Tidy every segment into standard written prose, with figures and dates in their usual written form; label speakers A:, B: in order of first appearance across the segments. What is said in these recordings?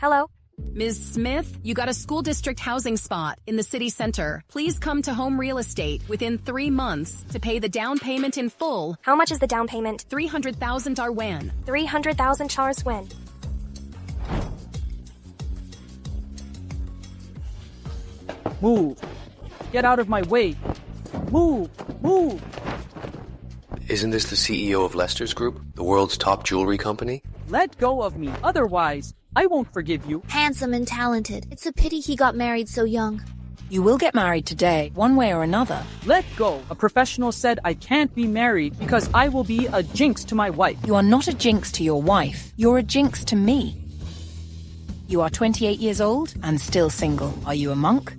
A: Hello?
B: Ms. Smith, you got a school district housing spot in the city center. Please come to Home Real Estate within 3 months to pay the down payment in full.
A: How much is the down payment?
B: 300,000 yuan.
A: 300,000 chars when?
C: Move! Get out of my way! Move! Move!
D: Isn't this the CEO of Lester's Group, the world's top jewelry company?
C: Let go of me, otherwise I won't forgive you.
E: Handsome and talented. It's a pity he got married so young.
F: You will get married today, one way or another.
C: Let go. A professional said I can't be married because I will be a jinx to my wife.
F: You are not a jinx to your wife. You're a jinx to me. You are 28 years old and still single. Are you a monk?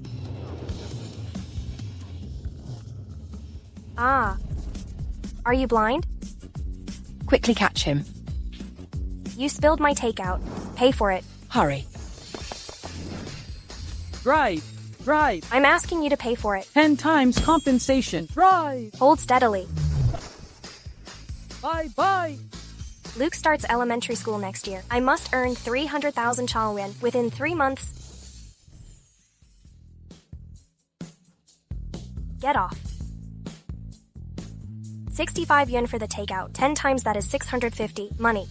A: Ah. Are you blind?
F: Quickly catch him.
A: You spilled my takeout. Pay for it.
F: Hurry.
C: Drive! Drive!
A: I'm asking you to pay for it.
C: 10 times compensation. Drive!
A: Hold steadily.
C: Bye-bye!
A: Luke starts elementary school next year. I must earn 300,000 yuan within 3 months. Get off. 65 yuan for the takeout. 10 times that is 650. Money.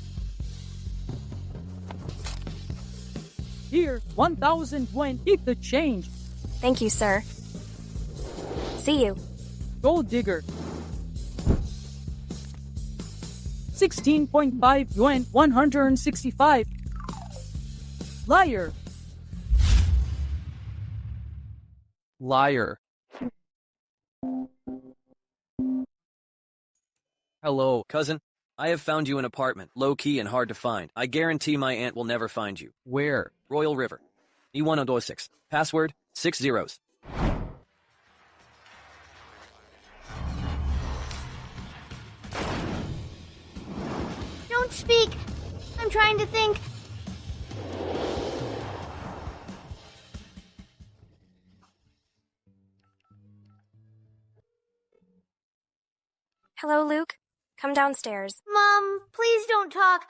C: Here, 1,000 yuan. Keep the change.
A: Thank you, sir. See you.
C: Gold digger. 16.5 yuan, 165. Liar. Liar. Hello.
G: Cousin, I have found you an apartment, low-key and hard to find. I guarantee my aunt will never find you.
C: Where?
G: Royal River. E1026. Password, 6 zeros.
E: Don't speak. I'm trying to think.
A: Hello, Luke. Come downstairs.
E: Mom, please don't talk.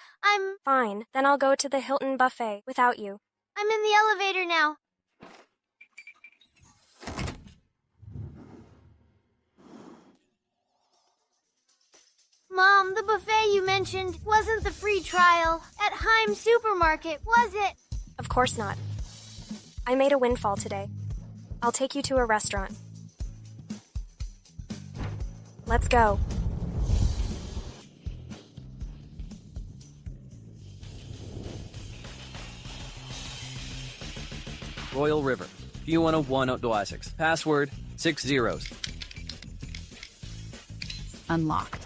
A: Fine, then I'll go to the Hilton buffet without you.
E: I'm in the elevator now. Mom, the buffet you mentioned wasn't the free trial at Heim Supermarket, was it?
A: Of course not. I made a windfall today. I'll take you to a restaurant. Let's go.
G: Royal River. E1026. Password, 6 zeros.
F: Unlocked.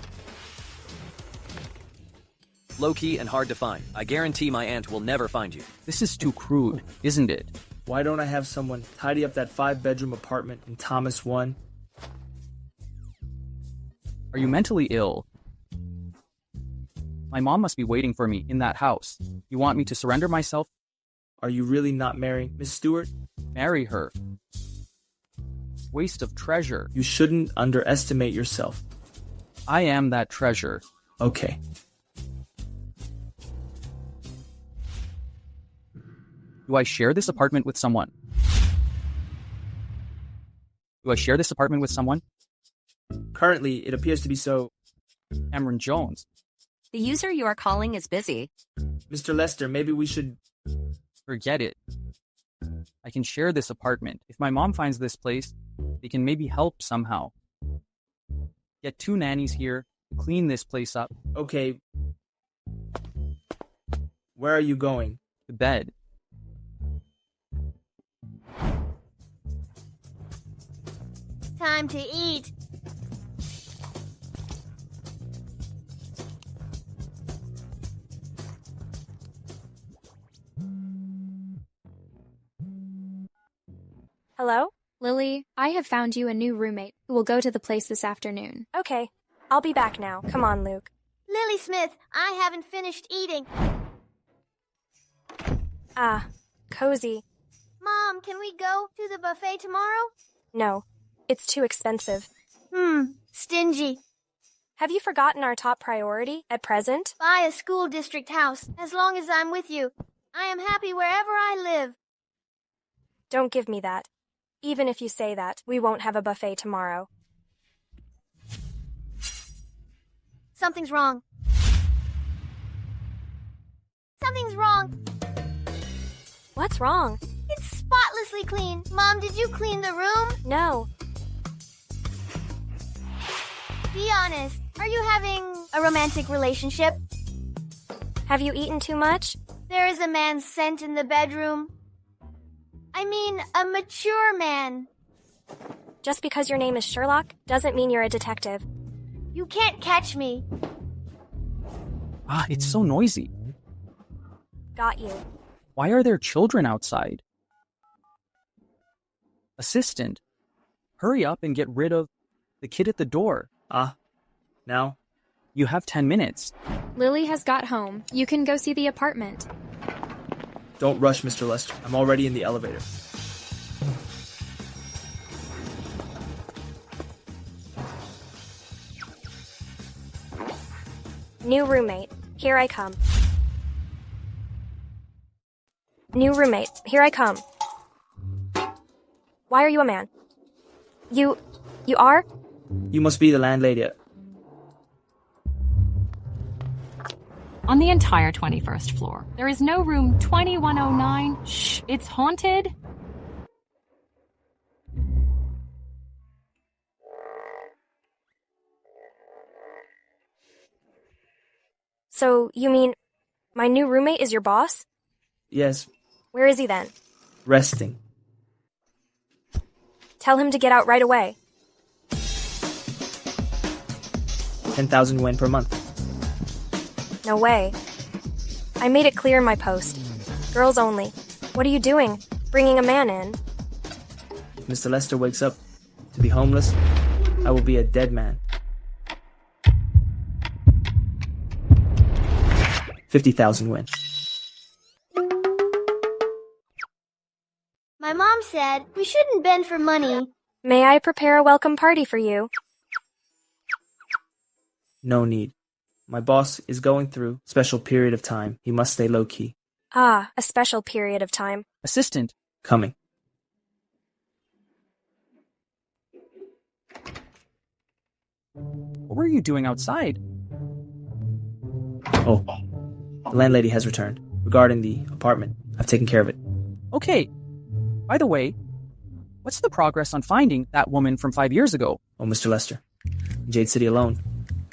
G: Low-key and hard to find. I guarantee my aunt will never find you.
C: This is too crude, isn't it?
H: Why don't I have someone tidy up that 5-bedroom apartment in Thomas 1?
C: Are you mentally ill? My mom must be waiting for me in that house. You want me to surrender myself?
H: Are you really not marrying Miss Stewart?
C: Marry her. Waste of treasure.
H: You shouldn't underestimate yourself.
C: I am that treasure.
H: Okay.
C: Do I share this apartment with someone? Do I share this apartment with someone?
H: Currently, it appears to be so.
C: Cameron Jones.
I: The user you are calling is busy.
H: Mr. Lester, maybe we should...
C: Forget it. I can share this apartment. If my mom finds this place, they can maybe help somehow. Get 2 nannies here to clean this place up.
H: Okay. Where are you going?
C: To bed.
E: Time to eat.
A: Hello?
J: Lily, I have found you a new roommate who will go to the place this afternoon.
A: Okay. I'll be back now. Come on, Luke.
E: Lily Smith, I haven't finished eating.
A: Ah, cozy.
E: Mom, can we go to the buffet tomorrow?
A: No, it's too expensive.
E: Stingy.
A: Have you forgotten our top priority at present?
E: Buy a school district house, as long as I'm with you. I am happy wherever I live.
A: Don't give me that. Even if you say that, we won't have a buffet tomorrow.
E: Something's wrong. Something's wrong.
A: What's wrong?
E: It's spotlessly clean. Mom, did you clean the room?
A: No.
E: Be honest. Are you having a romantic relationship?
A: Have you eaten too much?
E: There is a man's scent in the bedroom. I mean, a mature man.
A: Just because your name is Sherlock doesn't mean you're a detective.
E: You can't catch me.
C: Ah, it's so noisy.
A: Got you.
C: Why are there children outside? Assistant, hurry up and get rid of the kid at the door.
H: Now?
C: You have 10 minutes.
J: Lily has got home. You can go see the apartment.
H: Don't rush, Mr. Lester. I'm already in the elevator.
A: New roommate. Here I come. New roommate. Here I come. Why are you a man? You are?
H: You must be the landlady.
K: On the entire 21st floor, there is no room 2109. Shh, it's haunted.
A: So, you mean my new roommate is your boss?
H: Yes,
A: Where is he then?
H: resting.
A: Tell him to get out right away.
H: 10,000 yen per month.
A: No way. I made it clear in my post. Girls only. What are you doing? Bringing a man in?
H: If Mr. Lester wakes up to be homeless, I will be a dead man. 50,000 yen.
E: My mom said we shouldn't bend for money.
A: May I prepare a welcome party for you?
H: No need. My boss is going through a special period of time. He must stay low-key.
A: Ah, a special period of time.
C: Assistant,
H: Coming.
C: what were you doing outside?
H: Oh, the landlady has returned. Regarding the apartment, I've taken care of it.
C: Okay. By the way, what's the progress on finding that woman from 5 years ago?
H: Oh, Mr. Lester, in Jade City alone,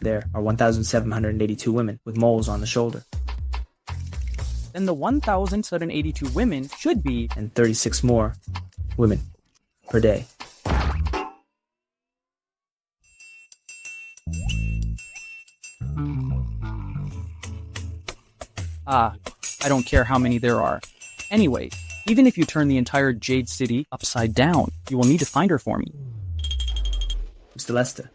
H: there are 1,782 women with moles on the shoulder.
C: Then the 1,782 women should be...
H: And 36 more women per day.
C: I don't care how many there are. Anyway, even if you turn the entire Jade City upside down, you will need to find her for me.
H: Mr. Lester,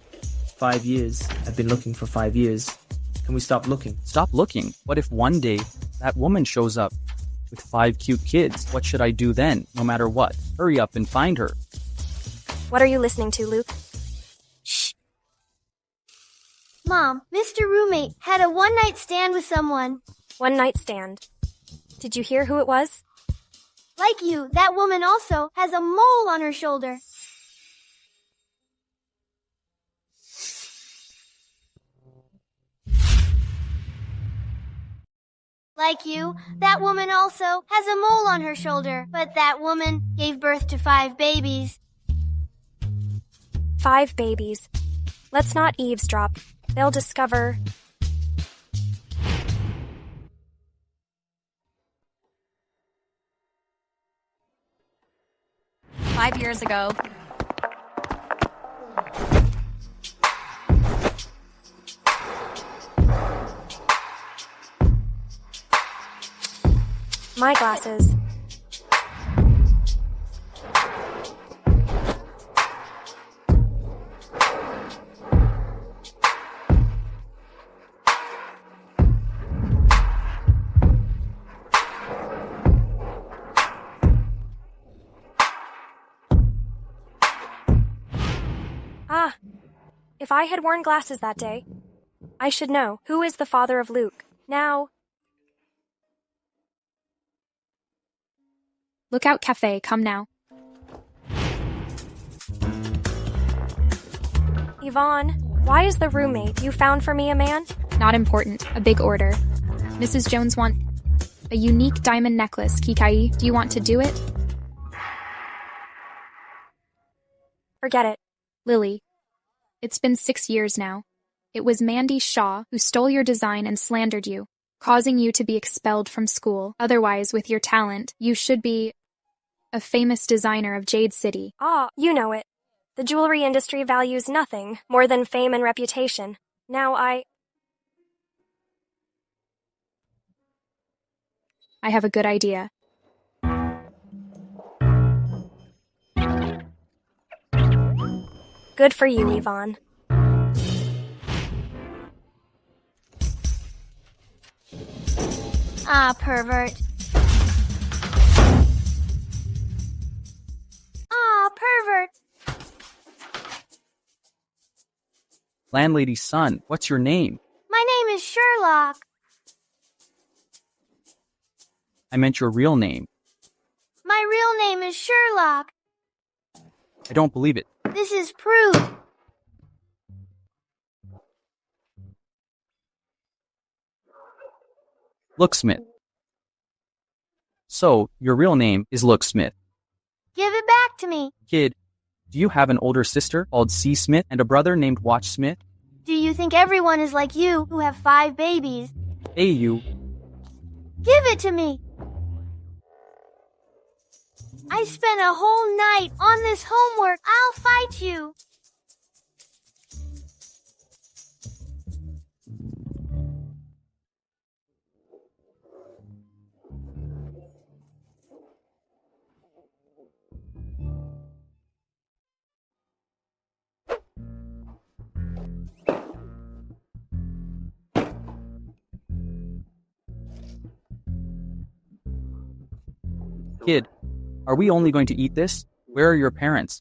H: 5 years. I've been looking for 5 years. Can we stop looking?
C: Stop looking. What if one day that woman shows up with 5 cute kids? What should I do then, no matter what? Hurry up and find her.
A: What are you listening to, Luke?
E: Shh. Mom, Mr. Roommate had a one-night stand with someone.
A: One night stand. Did you hear who it was?
E: Like you, that woman also has a mole on her shoulder. Like you, that woman also has a mole on her shoulder, but that woman gave birth to 5 babies.
A: 5 babies. Let's not eavesdrop. They'll discover...
I: Five years ago.
A: My glasses. Ah, if I had worn glasses that day, I should know who is the father of Luke. Now,
J: Lookout Cafe, come now.
A: Yvonne, why is the roommate you found for me a man?
J: Not important. A big order. Mrs. Jones want a unique diamond necklace. Kikai, do you want to do it?
A: Forget it.
J: Lily, it's been 6 years now. It was Mandy Shaw who stole your design and slandered you, causing you to be expelled from school. Otherwise, with your talent, you should be a famous designer of Jade City.
A: Ah, you know it. The jewelry industry values nothing more than fame and reputation. Now I
J: have a good idea.
A: Good for you, Yvonne.
E: Ah, pervert. Ah, pervert.
C: Landlady's son, what's your name?
E: My name is Sherlock.
C: I meant your real name.
E: My real name is Sherlock.
C: I don't believe it.
E: This is proof.
C: Look, Smith. So, your real name is Look Smith.
E: Give it back to me.
C: Kid, do you have an older sister called C. Smith and a brother named Watch Smith?
E: Do you think everyone is like you who have 5 babies?
C: Hey, you.
E: Give it to me. I spent a whole night on this homework. I'll fight you.
C: Kid, are we only going to eat this? Where are your parents?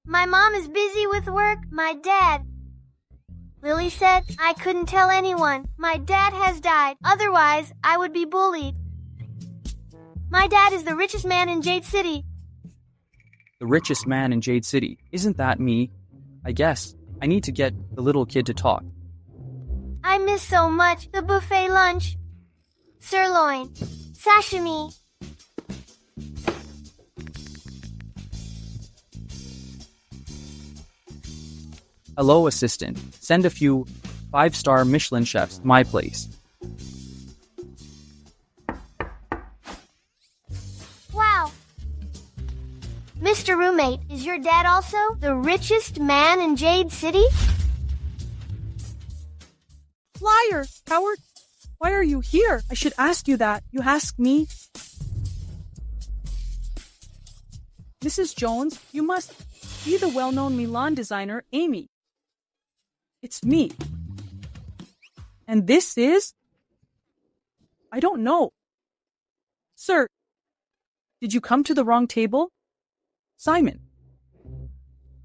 E: My mom is busy with work. My dad. Lily said I couldn't tell anyone. My dad has died. Otherwise, I would be bullied. My dad is the richest man in Jade City.
C: The richest man in Jade City. Isn't that me? I guess I need to get the little kid to talk.
E: I miss so much the buffet lunch. Sirloin. Sashimi.
C: Hello, assistant. Send a few 5-star Michelin chefs to my place.
E: Wow. Mr. Roommate, is your dad also the richest man in Jade City?
L: Liar! Coward! Why are you here? I should ask you that. You ask me. Mrs. Jones, you must be the well-known Milan designer, Amy. It's me. And this is? I don't know. Sir, did you come to the wrong table? Simon,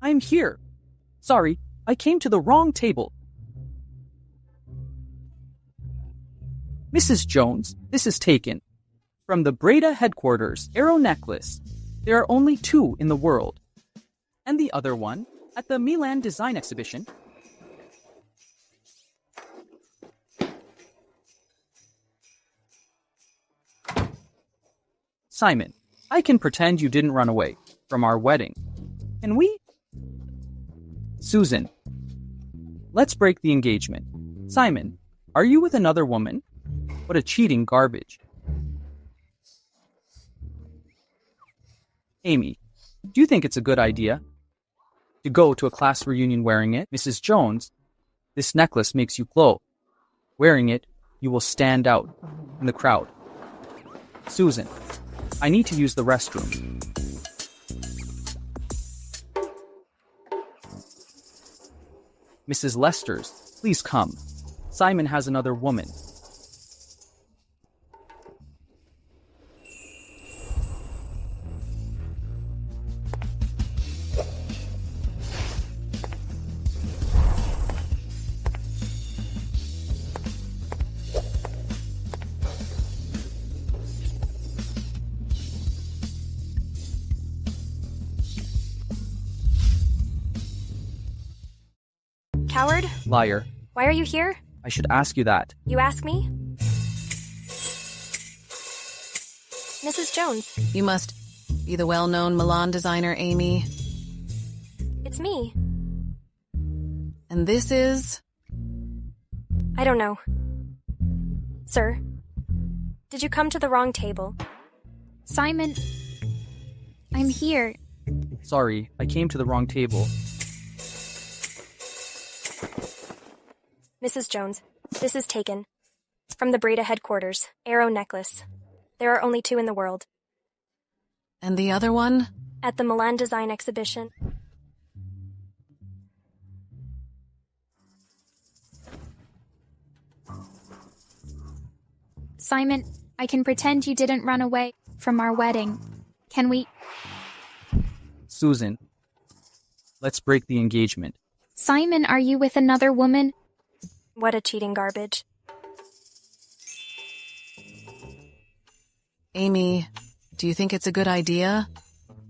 L: I'm here. Sorry, I came to the wrong table. Mrs. Jones, this is taken from the Breda headquarters arrow necklace. There are only 2 in the world. And the other one at the Milan Design Exhibition. Simon, I can pretend you didn't run away from our wedding. Can we? Susan, let's break the engagement. Simon, are you with another woman? What a cheating garbage. Amy, do you think it's a good idea to go to a class reunion wearing it? Mrs. Jones, this necklace makes you glow. Wearing it, you will stand out in the crowd. Susan, I need to use the restroom. Mrs. Lester's, please come. Simon has another woman.
A: coward?
C: Liar.
A: Why are you here?
C: I should ask you that.
A: You ask me? Mrs. Jones.
B: You must be the well-known Milan designer, Amy.
A: It's me.
B: And this is...
A: I don't know. Sir, did you come to the wrong table?
J: Simon, I'm here.
C: Sorry, I came to the wrong table.
A: Mrs. Jones, this is taken. From the Breda headquarters, Arrow necklace. There are only 2 in the world.
B: And the other one?
A: At the Milan Design Exhibition.
J: Simon, I can pretend you didn't run away from our wedding. Can we?
C: Susan, let's break the engagement.
J: Simon, are you with another woman?
A: What a cheating garbage.
B: Amy, do you think it's a good idea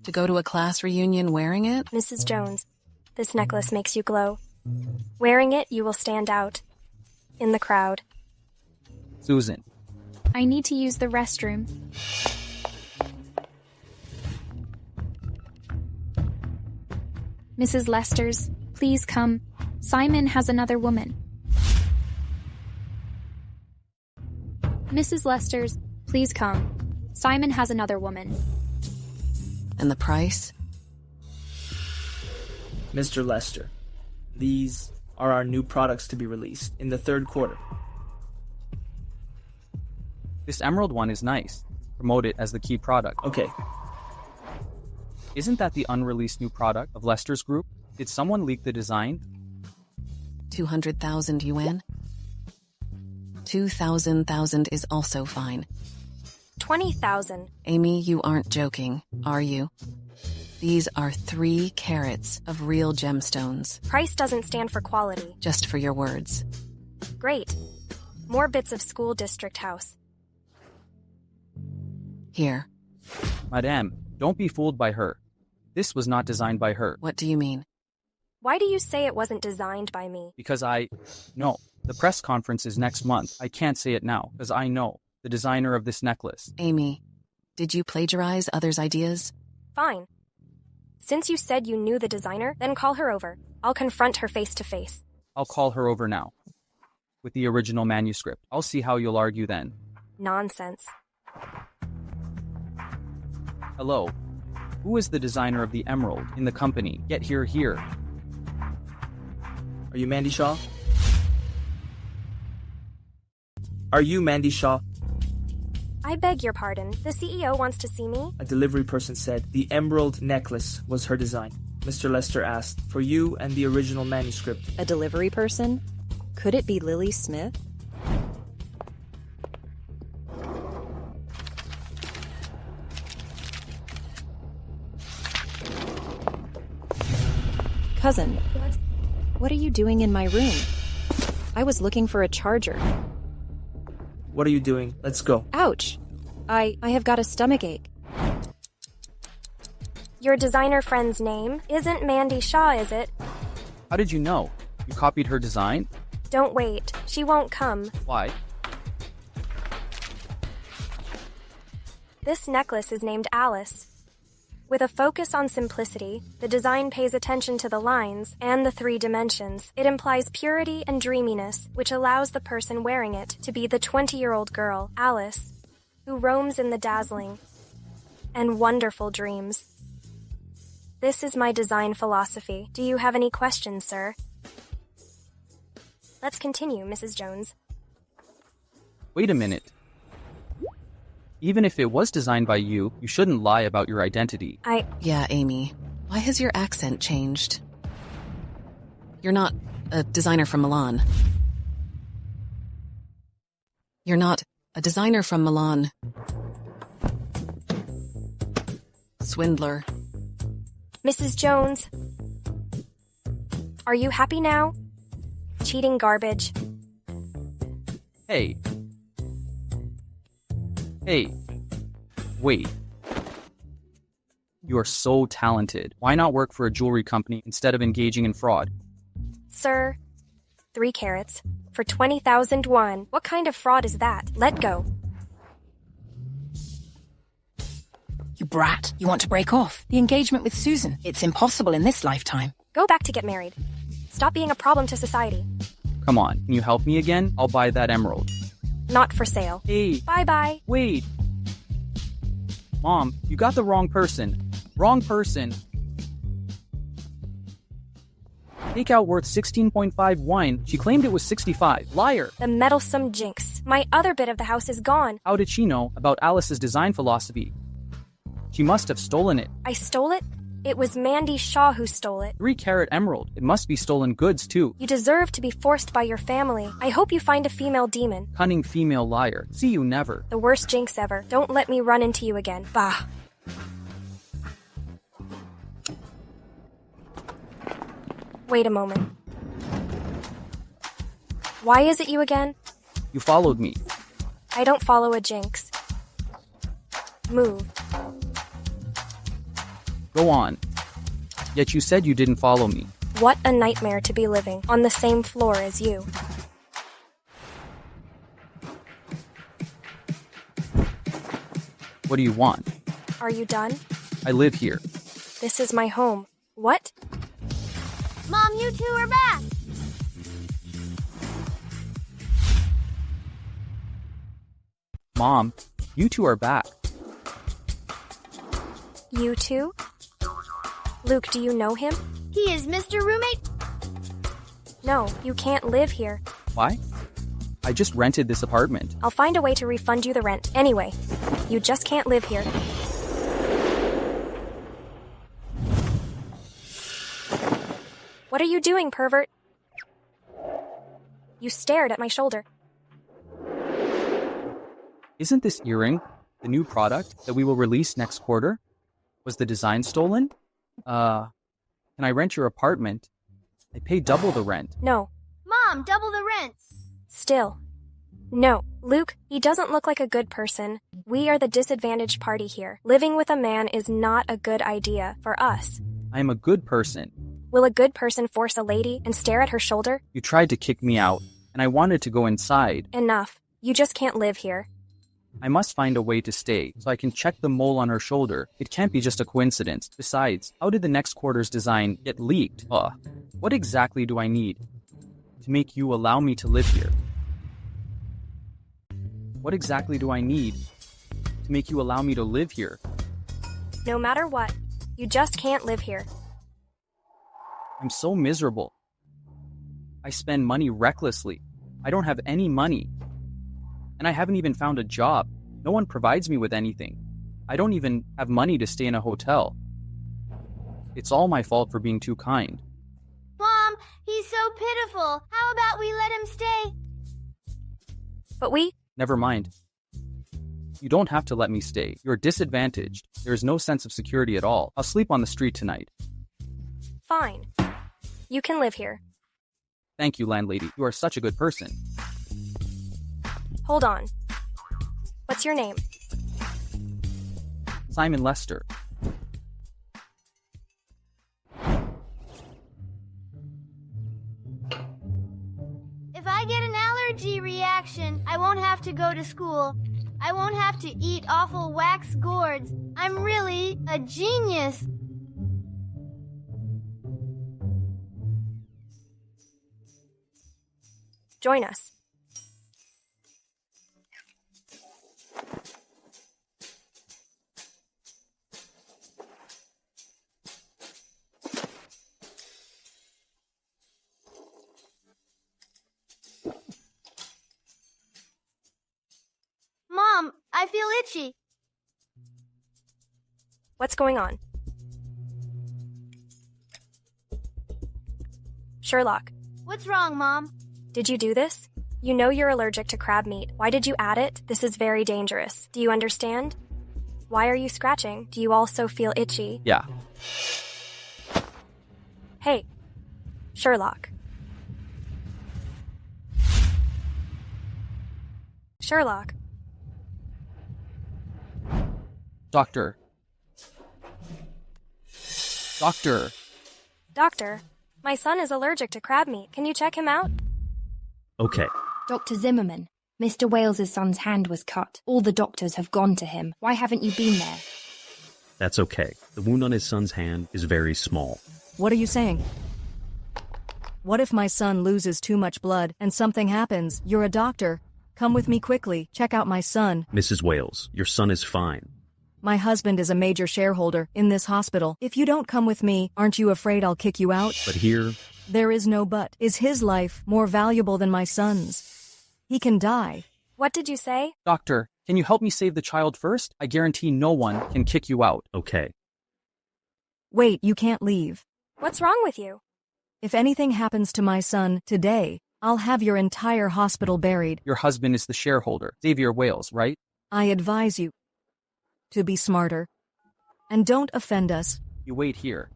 B: to go to a class reunion wearing it?
A: Mrs. Jones, this necklace makes you glow. Wearing it, you will stand out. In the crowd.
C: Susan.
J: I need to use the restroom. Mrs. Lester's, please come. Simon has another woman. Mrs. Lester's, please come. Simon has another woman.
B: And the price?
H: Mr. Lester, these are our new products to be released in the 3rd quarter.
C: This emerald one is nice. Promote it as the key product.
H: Okay.
C: Isn't that the unreleased new product of Lester's group? Did someone leak the design?
B: 200,000 yuan? 2,000 is also fine.
A: 20,000.
B: Amy, you aren't joking, are you? These are 3 carats of real gemstones.
A: Price doesn't stand for quality.
B: Just for your words.
A: Great. More bits of school district house.
B: Here.
C: Madame, don't be fooled by her. This was not designed by her.
B: What do you mean?
A: Why do you say it wasn't designed by me?
C: Because No, the press conference is next month. I can't say it now, because I know the designer of this necklace.
B: Amy, did you plagiarize others' ideas?
A: Fine. Since you said you knew the designer, then call her over. I'll confront her face to face.
C: I'll call her over now. With the original manuscript. I'll see how you'll argue then.
A: Nonsense.
C: Hello. Who is the designer of the emerald in the company? Get here.
H: Are you Mandy Shaw? Are you Mandy Shaw?
A: I beg your pardon. The CEO wants to see me?
H: A delivery person said the emerald necklace was her design. Mr. Lester asked for you and the original manuscript.
I: A delivery person? Could it be Lily Smith? Cousin, what are you doing in my room? I was looking for a charger.
H: What are you doing? Let's go.
I: Ouch! I have got a stomachache.
A: Your designer friend's name isn't Mandy Shaw, is it?
C: How did you know? You copied her design?
A: Don't wait. She won't come.
C: Why?
A: This necklace is named Alice. With a focus on simplicity, the design pays attention to the lines and the 3 dimensions. It implies purity and dreaminess, which allows the person wearing it to be the 20-year-old girl, Alice, who roams in the dazzling and wonderful dreams. This is my design philosophy. Do you have any questions, sir? Let's continue, Mrs. Jones.
C: Wait a minute. Even if it was designed by you, you shouldn't lie about your identity.
B: Yeah, Amy. Why has your accent changed? You're not a designer from Milan. You're not a designer from Milan. Swindler.
A: Mrs. Jones, are you happy now? Cheating garbage.
C: Hey. Wait. You are so talented. Why not work for a jewelry company instead of engaging in fraud?
A: Sir, 3 carrots for 20,000 won. What kind of fraud is that? Let go.
F: You brat. You want to break off. The engagement with Susan. It's impossible in this lifetime.
A: Go back to get married. Stop being a problem to society.
C: Come on, can you help me again? I'll buy that emerald.
A: Not for sale.
C: Hey.
A: Bye-bye.
C: Wait. Mom, you got the wrong person. Wrong person. Takeout worth 16.5 wine. She claimed it was 65. Liar.
A: The meddlesome jinx. My other bit of the house is gone.
C: How did she know about Alice's design philosophy? She must have stolen it.
A: I stole it? It was Mandy Shaw who stole it.
C: 3-carat emerald. It must be stolen goods, too.
A: You deserve to be forced by your family. I hope you find a female demon.
C: Cunning female liar. See you never.
A: The worst jinx ever. Don't let me run into you again. Bah. Wait a moment. Why is it you again?
C: You followed me.
A: I don't follow a jinx. Move.
C: Go on. Yet you said you didn't follow me.
A: What a nightmare to be living on the same floor as you.
C: What do you want?
A: Are you done?
C: I live here.
A: This is my home. What?
E: Mom, you two are back!
C: Mom, you two are back.
A: You two? Luke, do you know him?
E: He is Mr. Roommate?
A: No, you can't live here.
C: Why? I just rented this apartment.
A: I'll find a way to refund you the rent. Anyway, you just can't live here. What are you doing, pervert? You stared at my shoulder.
C: Isn't this earring the new product that we will release next quarter? Was the design stolen? Can I rent your apartment? I pay double the rent.
A: No.
E: Mom, double the rent.
A: Still. No. Luke, he doesn't look like a good person. We are the disadvantaged party here. Living with a man is not a good idea for us.
C: I am a good person.
A: Will a good person force a lady and stare at her shoulder?
C: You tried to kick me out, and I wanted to go inside.
A: Enough. You just can't live here.
C: I must find a way to stay, so I can check the mole on her shoulder. It can't be just a coincidence. Besides, how did the next quarter's design get leaked? What exactly do I need to make you allow me to live here? What exactly do I need to make you allow me to live here?
A: No matter what, you just can't live here.
C: I'm so miserable. I spend money recklessly. I don't have any money. And I haven't even found a job. No one provides me with anything. I don't even have money to stay in a hotel. It's all my fault for being too kind.
E: Mom, he's so pitiful. How about we let him stay?
A: But we...
C: Never mind. You don't have to let me stay. You're disadvantaged. There is no sense of security at all. I'll sleep on the street tonight.
A: Fine. You can live here.
C: Thank you, landlady. You are such a good person.
A: Hold on. What's your name?
C: Simon Lester.
E: If I get an allergy reaction, I won't have to go to school. I won't have to eat awful wax gourds. I'm really a genius.
A: Join us.
E: Mom, I feel itchy.
A: What's going on? Sherlock.
E: What's wrong, Mom?
A: Did you do this? You know you're allergic to crab meat. Why did you add it? This is very dangerous. Do you understand? Why are you scratching? Do you also feel itchy?
C: Yeah.
A: Hey, Sherlock. Sherlock.
C: Doctor. Doctor.
A: Doctor, my son is allergic to crab meat. Can you check him out?
M: Okay.
N: Dr. Zimmerman, Mr. Wales's son's hand was cut. All the doctors have gone to him. Why haven't you been there?
M: That's okay. The wound on his son's hand is very small.
O: What are you saying? What if my son loses too much blood and something happens? You're a doctor. Come with me quickly. Check out my son.
M: Mrs. Wales, your son is fine.
O: My husband is a major shareholder in this hospital. If you don't come with me, aren't you afraid I'll kick you out?
M: But here...
O: There is no but. Is his life more valuable than my son's? He can die.
A: What did you say?
C: Doctor, can you help me save the child first? I guarantee no one can kick you out.
M: Okay.
O: Wait, you can't leave.
A: What's wrong with you?
O: If anything happens to my son today, I'll have your entire hospital buried.
C: Your husband is the shareholder, Xavier Wales, right?
O: I advise you to be smarter. And don't offend us.
C: You wait here.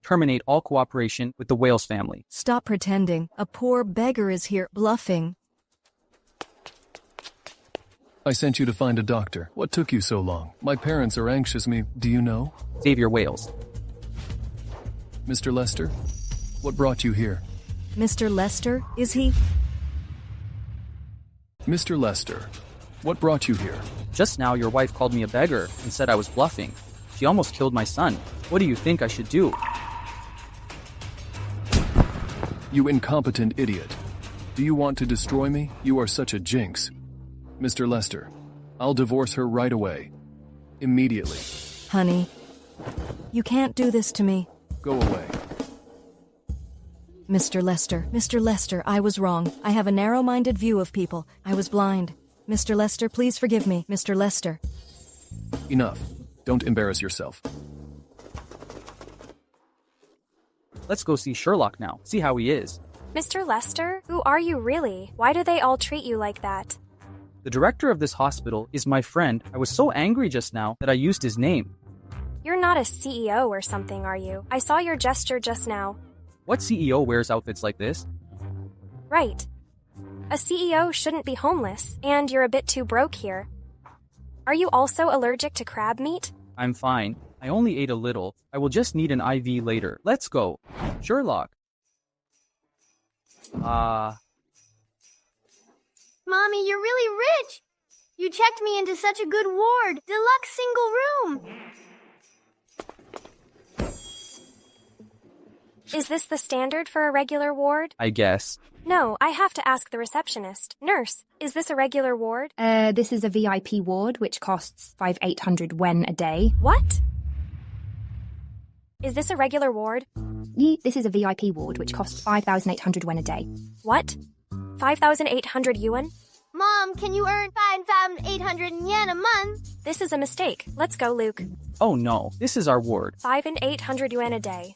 C: Terminate all cooperation with the Wales family.
O: Stop pretending. A poor beggar is here bluffing.
P: I sent you to find a doctor. What took you so long? My parents are anxious. Do you know?
C: Xavier Wales.
P: Mr. Lester? What brought you here?
O: Mr. Lester, is he?
P: Mr. Lester, what brought you here?
C: Just now your wife called me a beggar and said I was bluffing. She almost killed my son. What do you think I should do?
P: You incompetent idiot. Do you want to destroy me? You are such a jinx. Mr. Lester, I'll divorce her right away. Immediately.
O: Honey, you can't do this to me.
P: Go away.
O: Mr. Lester, I was wrong. I have a narrow-minded view of people. I was blind. Mr. Lester, please forgive me. Mr. Lester.
P: Enough. Don't embarrass yourself.
C: Let's go see Sherlock now. See how he is.
A: Mr. Lester, who are you really? Why do they all treat you like that?
C: The director of this hospital is my friend. I was so angry just now that I used his name.
A: You're not a CEO or something, are you? I saw your gesture just now.
C: What CEO wears outfits like this?
A: Right. A CEO shouldn't be homeless, and you're a bit too broke here. Are you also allergic to crab meat?
C: I'm fine. I only ate a little. I will just need an IV later. Let's go. Sherlock.
E: Mommy, you're really rich. You checked me into such a good ward. Deluxe single room.
A: Is this the standard for a regular ward?
C: I guess.
A: No, I have to ask the receptionist. Nurse, is this a regular ward?
N: This is a VIP ward, which costs 5,800 wen a day.
A: What? Is this a regular ward?
N: This is a VIP ward, which costs 5,800 wen a day.
A: What? 5,800 yuan?
E: Mom, can you earn 5,800 yen a month?
A: This is a mistake. Let's go, Luke.
C: Oh no, this is our ward.
A: 5,800 yuan a day.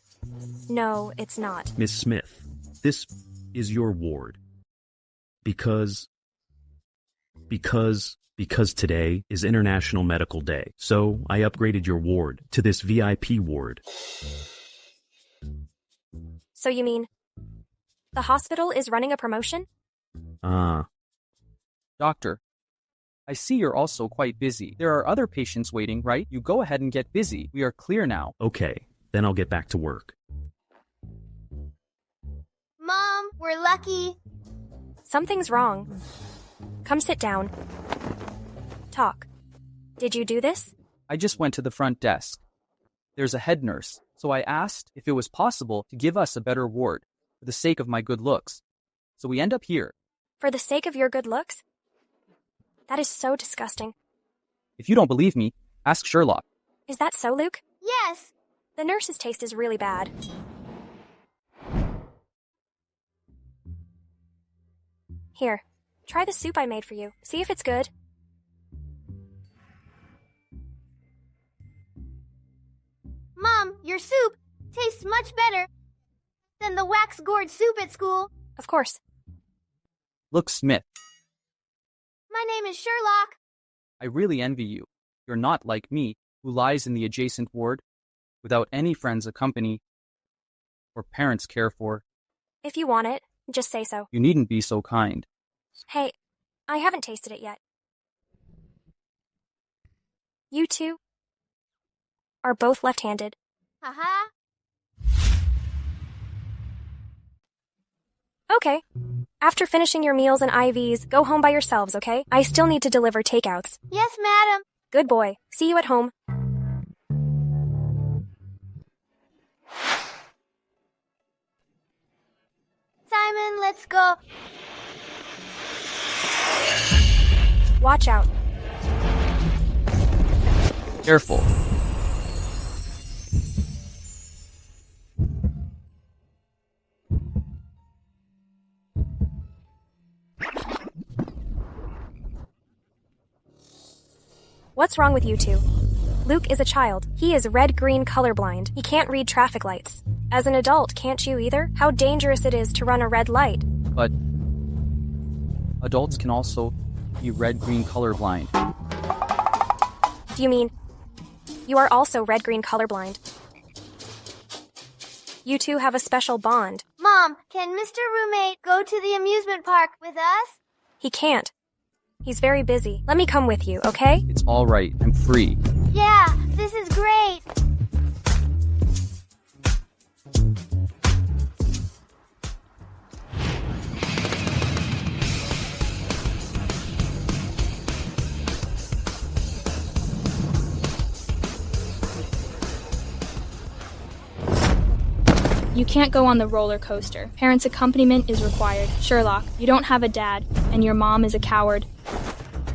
A: No, it's not.
M: Miss Smith, this is your ward. Because today is International Medical Day, so I upgraded your ward to this VIP ward.
A: So you mean the hospital is running a promotion?
C: Doctor, I see you're also quite busy. There are other patients waiting, right? You go ahead and get busy. We are clear now.
M: Okay, then I'll get back to work.
E: Mom, we're lucky.
A: Something's wrong. Come sit down. Talk. Did you do this?
C: I just went to the front desk. There's a head nurse, so I asked if it was possible to give us a better ward for the sake of my good looks. So we end up here.
A: For the sake of your good looks? That is so disgusting.
C: If you don't believe me, ask Sherlock.
A: Is that so, Luke?
E: Yes.
A: The nurse's taste is really bad. Here, try the soup I made for you. See if it's good.
E: Mom, your soup tastes much better than the wax-gourd soup at school.
A: Of course.
C: Look, Smith.
E: My name is Sherlock.
C: I really envy you. You're not like me, who lies in the adjacent ward, without any friends accompany, or parents care for.
A: If you want it, just say so.
C: You needn't be so kind.
A: Hey, I haven't tasted it yet. You two are both left-handed.
E: Haha.
A: Okay. After finishing your meals and IVs, go home by yourselves, okay? I still need to deliver takeouts.
E: Yes, madam.
A: Good boy. See you at home.
E: Simon, let's go.
A: Watch out.
C: Careful.
A: What's wrong with you two? Luke is a child. He is red-green colorblind. He can't read traffic lights. As an adult, can't you either? How dangerous it is to run a red light.
C: But adults can also be red-green colorblind.
A: Do you mean you are also red-green colorblind? You two have a special bond.
E: Mom, can Mr. Roommate go to the amusement park with us?
A: He can't. He's very busy. Let me come with you, okay?
C: It's all right. I'm free.
E: Yeah, this is great.
Q: You can't go on the roller coaster. Parents' accompaniment is required. Sherlock, you don't have a dad, and your mom is a coward.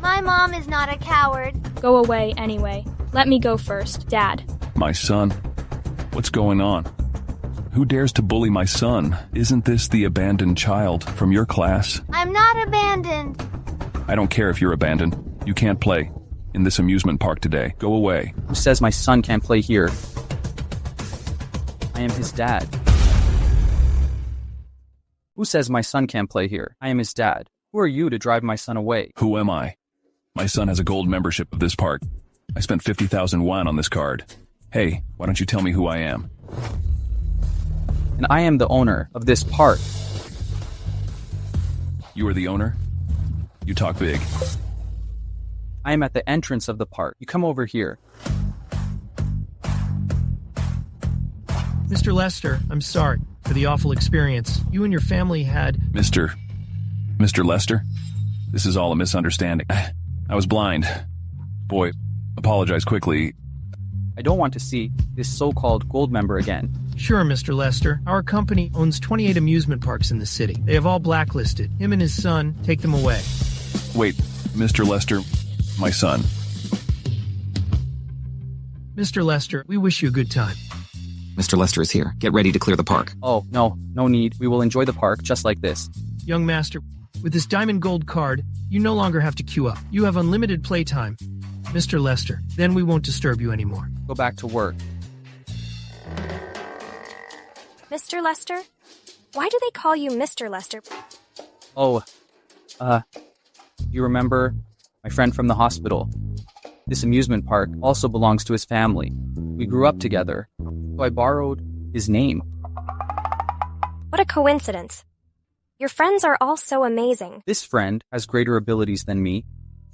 E: My mom is not a coward.
Q: Go away anyway. Let me go first, Dad.
P: My son? What's going on? Who dares to bully my son? Isn't this the abandoned child from your class?
E: I'm not abandoned.
P: I don't care if you're abandoned. You can't play in this amusement park today. Go away.
C: Who says my son can't play here? I am his dad. Who says my son can't play here? I am his dad. Who are you to drive my son away?
P: Who am I? My son has a gold membership of this park. I spent 50,000 won on this card. Hey, why don't you tell me who I am?
C: And I am the owner of this park.
P: You are the owner? You talk big.
C: I am at the entrance of the park. You come over here.
R: Mr. Lester, I'm sorry for the awful experience. You and your family had...
P: Mr. Lester? This is all a misunderstanding. I was blind. Boy, apologize quickly.
C: I don't want to see this so-called gold member again.
R: Sure, Mr. Lester. Our company owns 28 amusement parks in the city. They have all blacklisted. Him and his son, take them away.
P: Wait, Mr. Lester, my son.
R: Mr. Lester, we wish you a good time.
S: Mr. Lester is here. Get ready to clear the park.
C: Oh, no need. We will enjoy the park just like this.
R: Young master, with this diamond gold card, you no longer have to queue up. You have unlimited playtime. Mr. Lester, then we won't disturb you anymore.
C: Go back to work.
A: Mr. Lester? Why do they call you Mr. Lester?
C: Oh, you remember my friend from the hospital? This amusement park also belongs to his family. We grew up together, so I borrowed his name.
A: What a coincidence. Your friends are all so amazing.
C: This friend has greater abilities than me.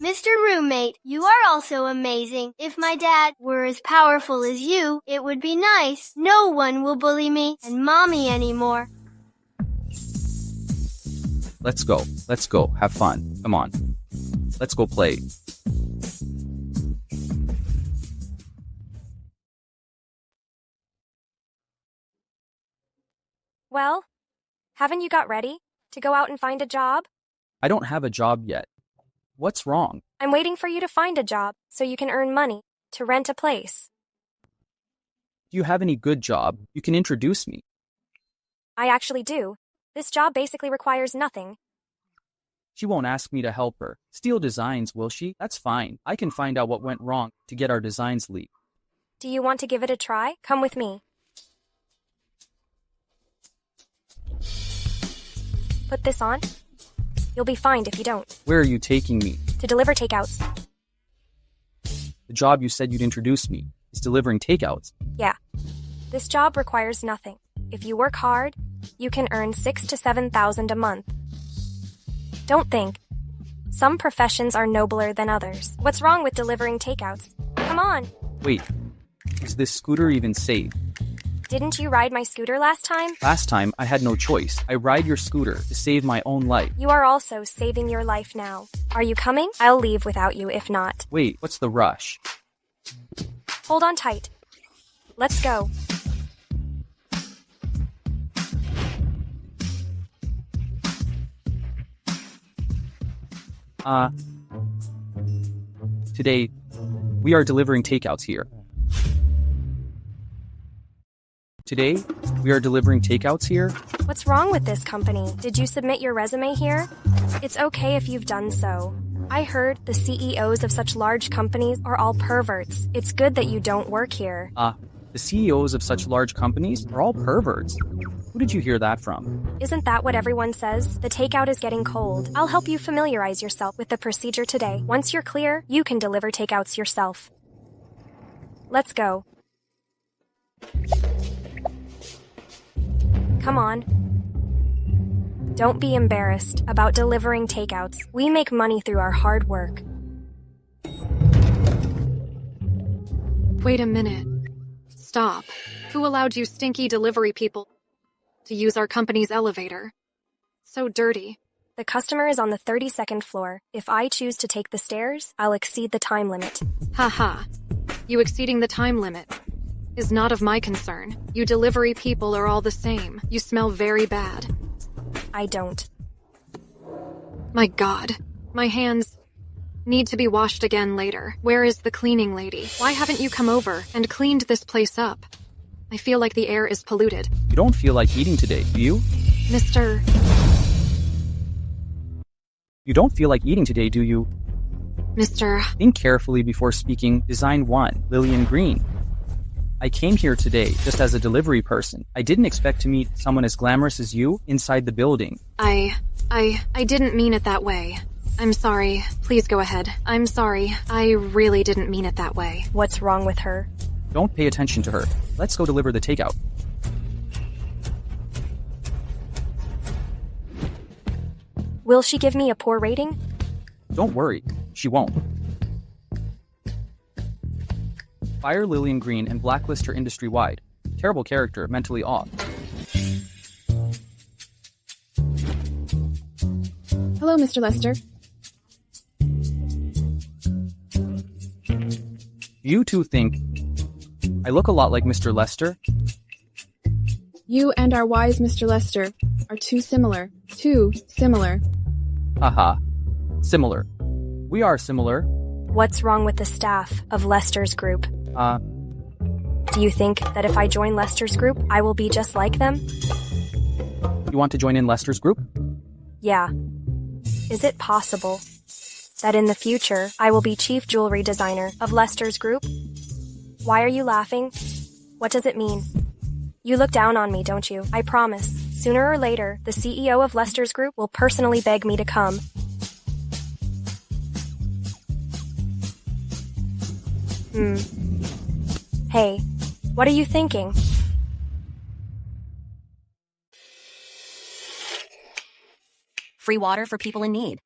E: Mr. Roommate, you are also amazing. If my dad were as powerful as you, it would be nice. No one will bully me and Mommy anymore.
C: Let's go. Have fun. Come on. Let's go play.
A: Well, haven't you got ready to go out and find a job?
C: I don't have a job yet. What's wrong?
A: I'm waiting for you to find a job so you can earn money to rent a place.
C: Do you have any good job? You can introduce me.
A: I actually do. This job basically requires nothing.
C: She won't ask me to help her steal designs, will she? That's fine. I can find out what went wrong to get our designs leaked.
A: Do you want to give it a try? Come with me. Put this on. You'll be fined if you don't.
C: Where are you taking me?
A: To deliver takeouts.
C: The job you said you'd introduce me is delivering takeouts.
A: Yeah. This job requires nothing. If you work hard, you can earn 6,000 to 7,000 a month. Don't think. Some professions are nobler than others. What's wrong with delivering takeouts? Come on.
C: Wait, is this scooter even safe?
A: Didn't you ride my scooter last time?
C: Last time, I had no choice. I ride your scooter to save my own life.
A: You are also saving your life now. Are you coming? I'll leave without you if not.
C: Wait, what's the rush?
A: Hold on tight. Let's go.
C: Today, we are delivering takeouts here. Today, we are delivering takeouts here.
A: What's wrong with this company? Did you submit your resume here? It's okay if you've done so. I heard the CEOs of such large companies are all perverts. It's good that you don't work here.
C: The CEOs of such large companies are all perverts. Who did you hear that from?
A: Isn't that what everyone says? The takeout is getting cold. I'll help you familiarize yourself with the procedure today. Once you're clear, you can deliver takeouts yourself. Let's go. Come on. Don't be embarrassed about delivering takeouts. We make money through our hard work.
I: Wait a minute. Stop. Who allowed you stinky delivery people to use our company's elevator? So dirty.
A: The customer is on the 32nd floor. If I choose to take the stairs, I'll exceed the time limit.
I: Haha. You exceeding the time limit is not of my concern. You delivery people are all the same. You smell very bad.
A: I don't.
I: My God. My hands need to be washed again later. Where is the cleaning lady? Why haven't you come over and cleaned this place up? I feel like the air is polluted.
C: You don't feel like eating today, do you?
I: Mr.
C: You don't feel like eating today, do you?
I: Mr.
C: Think carefully before speaking. Design 1, Lillian Green. I came here today just as a delivery person. I didn't expect to meet someone as glamorous as you inside the building.
I: I didn't mean it that way. I'm sorry. Please go ahead. I'm sorry. I really didn't mean it that way.
A: What's wrong with her?
C: Don't pay attention to her. Let's go deliver the takeout.
A: Will she give me a poor rating?
C: Don't worry, she won't. Fire Lillian Green and blacklist her industry-wide. Terrible character, mentally off.
T: Hello, Mr. Lester.
C: You two think I look a lot like Mr. Lester?
T: You and our wise Mr. Lester are too similar. Too similar.
C: Haha. Similar. We are similar.
A: What's wrong with the staff of Lester's group? Do you think that if I join Lester's group, I will be just like them?
C: You want to join in Lester's group?
A: Yeah. Is it possible that in the future, I will be chief jewelry designer of Lester's group? Why are you laughing? What does it mean? You look down on me, don't you? I promise. Sooner or later, the CEO of Lester's group will personally beg me to come. Hey, what are you thinking?
U: Free water for people in need.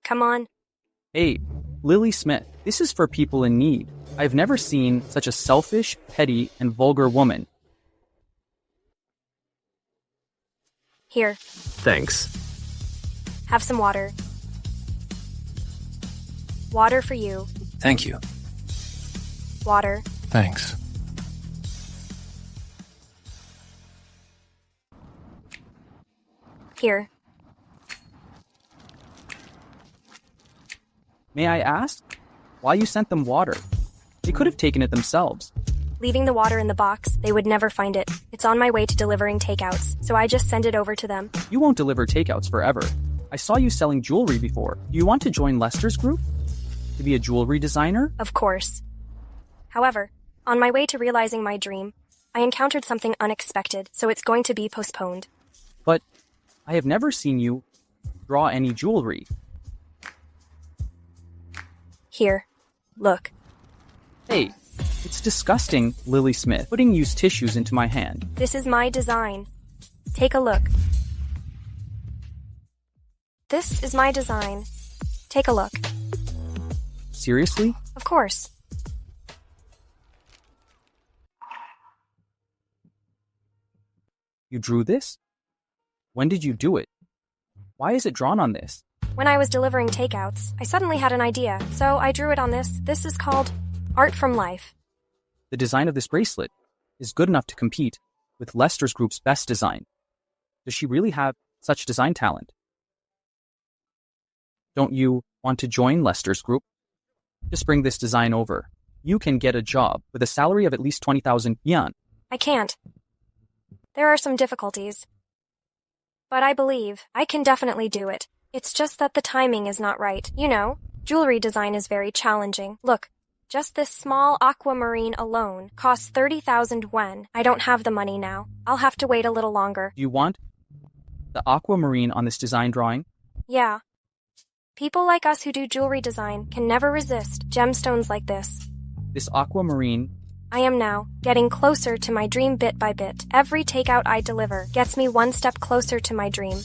A: Come on.
C: Hey, Lily Smith, this is for people in need. I've never seen such a selfish, petty, and vulgar woman.
A: Here.
V: Thanks.
A: Have some water. Water for you.
D: Thank you.
A: Water.
P: Thanks.
A: Here.
C: May I ask why you sent them water? They could have taken it themselves.
A: Leaving the water in the box, they would never find it. It's on my way to delivering takeouts, so I just send it over to them.
C: You won't deliver takeouts forever. I saw you selling jewelry before. Do you want to join Lester's group? To be a jewelry designer?
A: Of course. However, on my way to realizing my dream, I encountered something unexpected, so it's going to be postponed.
C: But I have never seen you draw any jewelry.
A: Here. Look.
C: Hey, it's disgusting, Lily Smith, putting used tissues into my hand.
A: This is my design. Take a look. This is my design. Take a look.
C: Seriously?
A: Of course.
C: You drew this? When did you do it? Why is it drawn on this?
A: When I was delivering takeouts, I suddenly had an idea, so I drew it on this. This is called Art from Life.
C: The design of this bracelet is good enough to compete with Lester's group's best design. Does she really have such design talent? Don't you want to join Lester's group? Just bring this design over. You can get a job with a salary of at least 20,000 yuan.
A: I can't. There are some difficulties. But I believe I can definitely do it. It's just that the timing is not right. You know, jewelry design is very challenging. Look, just this small aquamarine alone costs 30,000 yuan. I don't have the money now. I'll have to wait a little longer.
C: Do you want the aquamarine on this design drawing?
A: Yeah. People like us who do jewelry design can never resist gemstones like this.
C: This aquamarine...
A: I am now getting closer to my dream bit by bit. Every takeout I deliver gets me one step closer to my dream.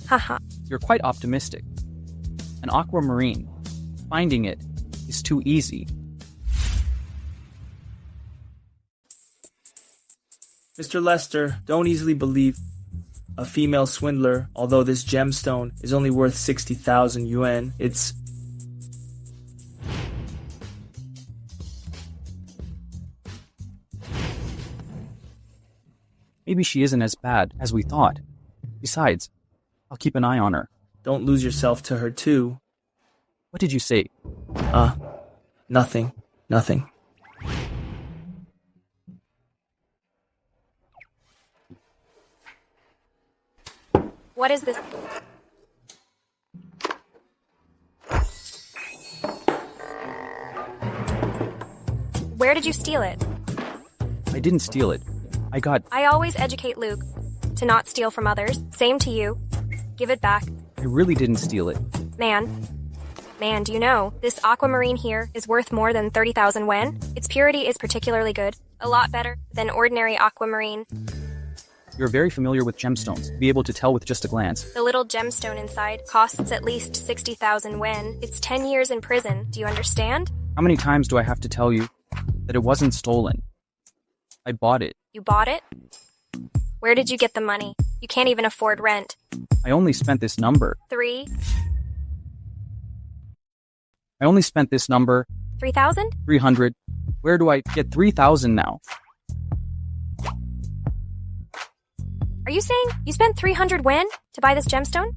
A: Haha.
C: You're quite optimistic. An aquamarine. Finding it is too easy.
H: Mr. Lester, don't easily believe a female swindler. Although this gemstone is only worth 60,000 yuan, it's...
C: Maybe she isn't as bad as we thought. Besides, I'll keep an eye on her.
H: Don't lose yourself to her too.
C: What did you say?
H: Nothing. Nothing.
A: What is this? Where did you steal it?
C: I didn't steal it.
A: I always educate Luke to not steal from others. Same to you. Give it back.
C: I really didn't steal it.
A: Man, do you know, this aquamarine here is worth more than 30,000 yuan? Its purity is particularly good. A lot better than ordinary aquamarine.
C: You're very familiar with gemstones. Be able to tell with just a glance.
A: The little gemstone inside costs at least 60,000 yuan. It's 10 years in prison. Do you understand?
C: How many times do I have to tell you that it wasn't stolen? I bought it.
A: You bought it? Where did you get the money? You can't even afford rent.
C: I only spent this number.
A: 3,000?
C: 300. Where do I get 3,000 now?
A: Are you saying you spent 300 yuan to buy this gemstone?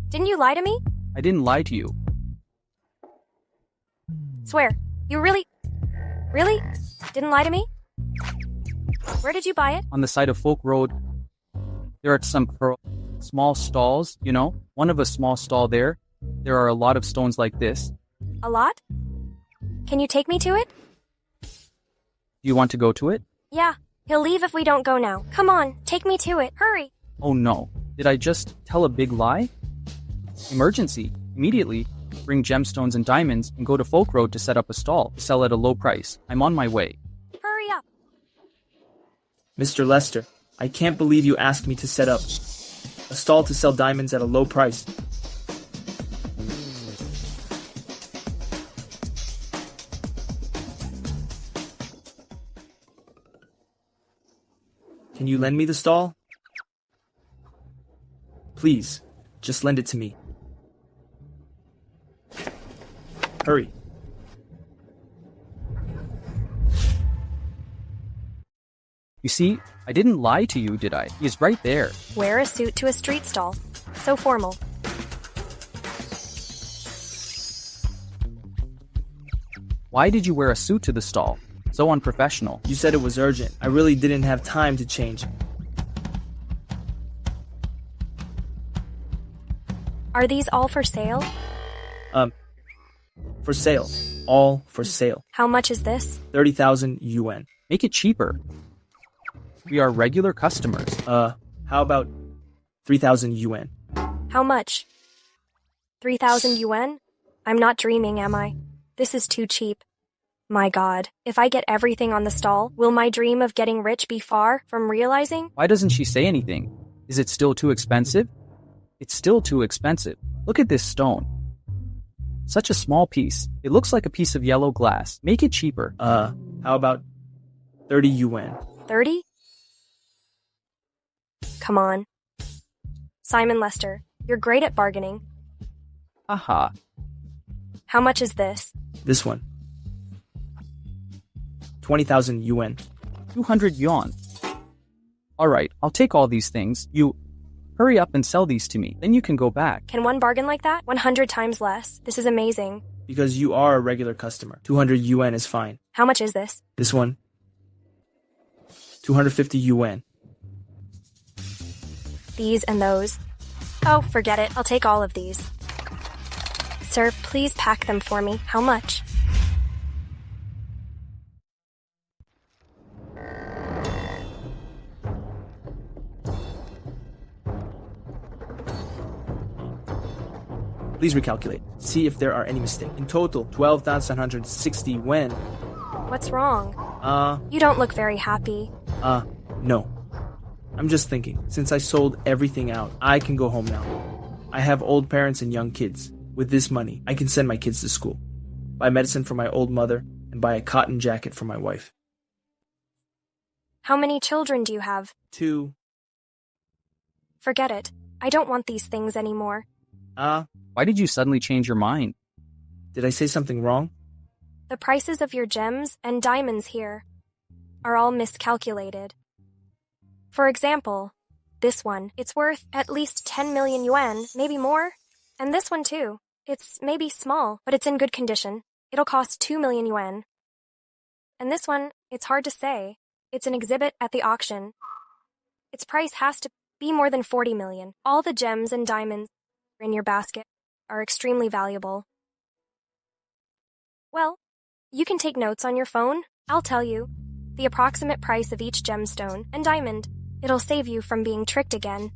A: Didn't you lie to me?
C: I didn't lie to you.
A: Swear, you really didn't lie to me? Where did you buy it?
C: On the side of Folk Road. There are some small stalls, you know? One of a small stall there. There are a lot of stones like this.
A: A lot? Can you take me to it?
C: Do you want to go to it?
A: Yeah. He'll leave if we don't go now. Come on, take me to it. Hurry.
C: Oh no. Did I just tell a big lie? Emergency. Immediately. Bring gemstones and diamonds and go to Folk Road to set up a stall to sell at a low price. I'm on my way.
A: Hurry up.
H: Mr. Lester, I can't believe you asked me to set up a stall to sell diamonds at a low price. Can you lend me the stall? Please, just lend it to me. Hurry.
C: You see, I didn't lie to you, did I? He is right there.
A: Wear a suit to a street stall. So formal.
C: Why did you wear a suit to the stall? So unprofessional.
H: You said it was urgent. I really didn't have time to change.
A: Are these all for sale?
H: For sale. All for sale.
A: How much is this?
H: 30,000 yuan.
C: Make it cheaper. We are regular customers.
H: How about 3,000 yuan?
A: How much? 3,000 yuan? I'm not dreaming, am I? This is too cheap. My God, if I get everything on the stall, will my dream of getting rich be far from realizing?
C: Why doesn't she say anything? Is it still too expensive? It's still too expensive. Look at this stone. Such a small piece. It looks like a piece of yellow glass. Make it cheaper.
H: How about 30 yuan?
A: 30? Come on. Simon Lester, you're great at bargaining.
C: Aha.
A: How much is this?
H: This one. 20,000 yuan.
C: 200 yuan. Alright, I'll take all these things. You hurry up and sell these to me. Then you can go back.
A: Can one bargain like that? 100 times less. This is amazing.
H: Because you are a regular customer. 200 yuan is fine.
A: How much is this?
H: This one. 250 yuan.
A: These and those. Oh, forget it. I'll take all of these. Sir, please pack them for me. How much?
H: Please recalculate. See if there are any mistakes. In total, 12,760 yuan.
A: What's wrong? You don't look very happy.
H: No. I'm just thinking, since I sold everything out, I can go home now. I have old parents and young kids. With this money, I can send my kids to school, buy medicine for my old mother, and buy a cotton jacket for my wife.
A: How many children do you have?
H: 2.
A: Forget it. I don't want these things anymore.
C: Why did you suddenly change your mind?
H: Did I say something wrong?
A: The prices of your gems and diamonds here are all miscalculated. For example, this one, it's worth at least 10 million yuan, maybe more. And this one too. It's maybe small, but it's in good condition. It'll cost 2 million yuan. And this one, it's hard to say. It's an exhibit at the auction. Its price has to be more than 40 million. All the gems and diamonds in your basket are extremely valuable. Well, you can take notes on your phone. I'll tell you the approximate price of each gemstone and diamond. It'll save you from being tricked again.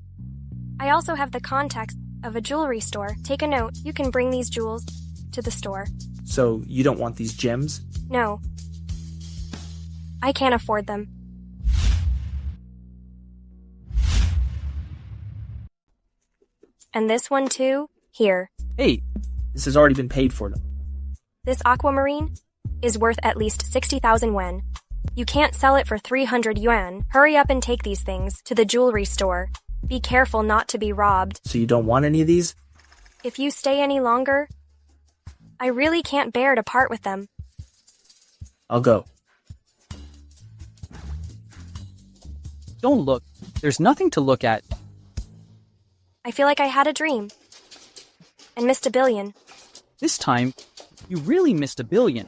A: I also have the contacts of a jewelry store. Take a note. You can bring these jewels to the store.
H: So you don't want these gems?
A: No. I can't afford them. And this one too? Here.
H: Hey, this has already been paid for.
A: This aquamarine is worth at least 60,000 yuan. You can't sell it for 300 yuan. Hurry up and take these things to the jewelry store. Be careful not to be robbed.
H: So you don't want any of these?
A: If you stay any longer, I really can't bear to part with them.
H: I'll go.
C: Don't look. There's nothing to look at.
A: I feel like I had a dream. And missed a billion.
C: This time, you really missed a billion.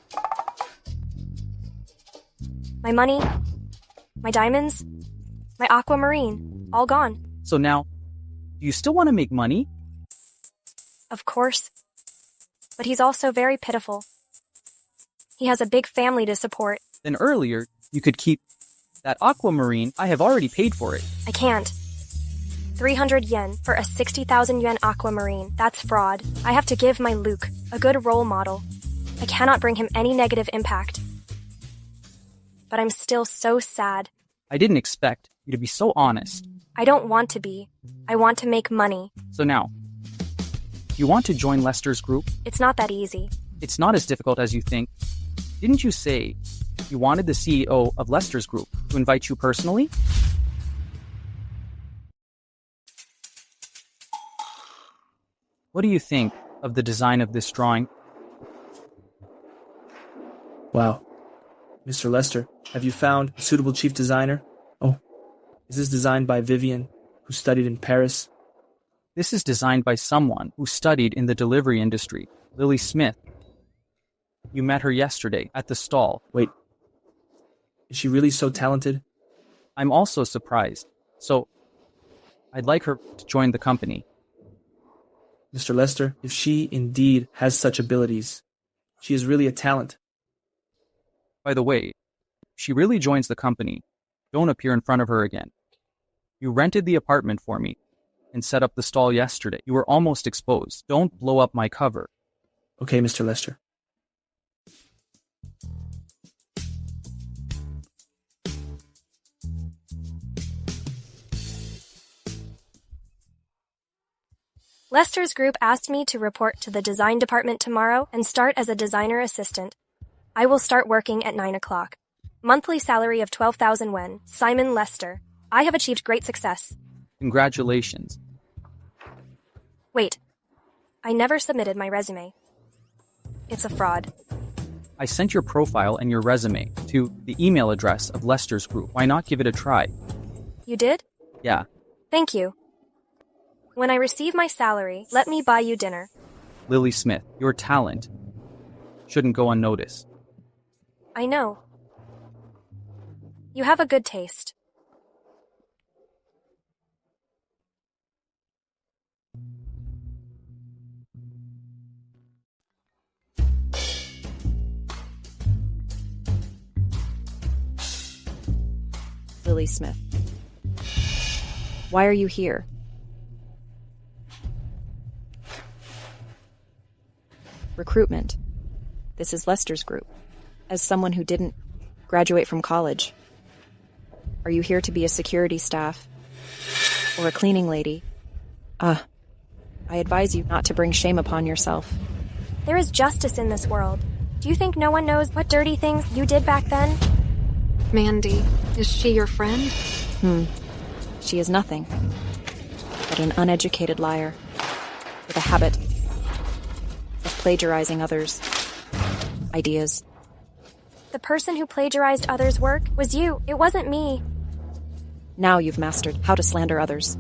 A: My money, my diamonds, my aquamarine, all gone.
C: So now, do you still want to make money?
A: Of course. But he's also very pitiful. He has a big family to support.
C: Then earlier, you could keep that aquamarine. I have already paid for it.
A: I can't. 300 yen for a 60,000 yuan aquamarine. That's fraud. I have to give my Luke a good role model. I cannot bring him any negative impact. But I'm still so sad.
C: I didn't expect you to be so honest.
A: I don't want to be. I want to make money.
C: So now, you want to join Lester's group?
A: It's not that easy.
C: It's not as difficult as you think. Didn't you say you wanted the CEO of Lester's group to invite you personally? What do you think of the design of this drawing?
H: Wow. Mr. Lester, have you found a suitable chief designer? Oh, is this designed by Vivian, who studied in Paris?
C: This is designed by someone who studied in the delivery industry, Lily Smith. You met her yesterday at the stall.
H: Wait, is she really so talented?
C: I'm also surprised. So, I'd like her to join the company.
H: Mr. Lester, if she indeed has such abilities, she is really a talent.
C: By the way, if she really joins the company, don't appear in front of her again. You rented the apartment for me and set up the stall yesterday. You were almost exposed. Don't blow up my cover.
H: Okay, Mr. Lester.
A: Lester's group asked me to report to the design department tomorrow and start as a designer assistant. I will start working at 9 o'clock. Monthly salary of 12,000 yen. Simon Lester. I have achieved great success.
C: Congratulations.
A: Wait. I never submitted my resume. It's a fraud.
C: I sent your profile and your resume to the email address of Lester's group. Why not give it a try?
A: You did?
C: Yeah.
A: Thank you. When I receive my salary, let me buy you dinner.
C: Lily Smith, your talent shouldn't go unnoticed.
A: I know. You have a good taste.
G: Lily Smith. Why are you here? Recruitment. This is Lester's group. As someone who didn't graduate from college. Are you here to be a security staff? Or a cleaning lady? I advise you not to bring shame upon yourself.
A: There is justice in this world. Do you think no one knows what dirty things you did back then?
I: Mandy, is she your friend?
G: She is nothing but an uneducated liar with a habit of plagiarizing others' ideas.
A: The person who plagiarized others' work was you. It wasn't me.
G: Now you've mastered how to slander others.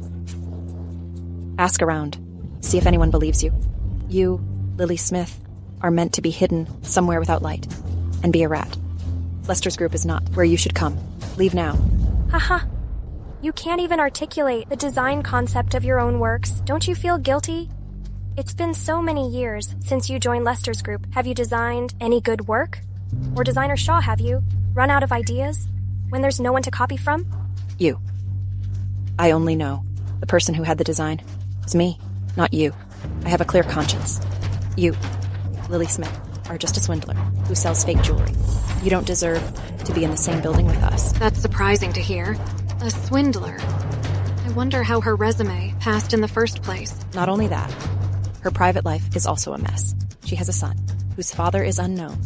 G: Ask around. See if anyone believes you. You, Lily Smith, are meant to be hidden somewhere without light and be a rat. Lester's group is not where you should come. Leave now.
A: Haha. You can't even articulate the design concept of your own works. Don't you feel guilty? It's been so many years since you joined Lester's group. Have you designed any good work? Or designer Shaw, have you run out of ideas when there's no one to copy from?
G: You. I only know the person who had the design was me, not you. I have a clear conscience. You, Lily Smith, are just a swindler who sells fake jewelry. You don't deserve to be in the same building with us.
I: That's surprising to hear. A swindler. I wonder how her resume passed in the first place.
G: Not only that, her private life is also a mess. She has a son whose father is unknown.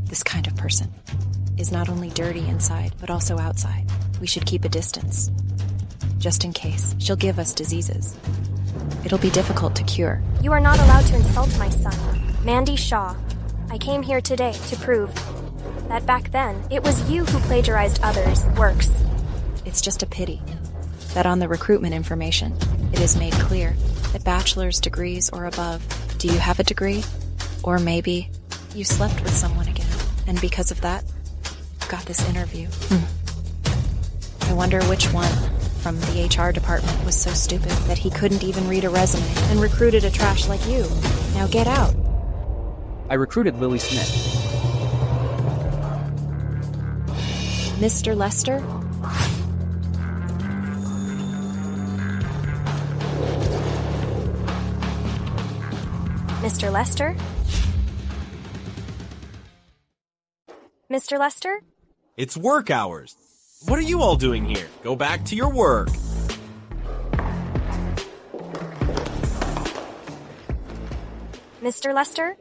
G: This kind of person is not only dirty inside, but also outside. We should keep a distance, just in case she'll give us diseases. It'll be difficult to cure.
A: You are not allowed to insult my son, Mandy Shaw. I came here today to prove that back then, it was you who plagiarized others' works.
G: It's just a pity that on the recruitment information, it is made clear that bachelor's degrees or above. Do you have a degree? Or maybe you slept with someone again, and because of that, you got this interview. I wonder which one from the HR department was so stupid that he couldn't even read a resume and recruited a trash like you. Now get out.
C: I recruited Lily Smith.
G: Mr. Lester?
A: Mr. Lester? Mr. Lester?
V: It's work hours. What are you all doing here? Go back to your work.
A: Mr. Lester?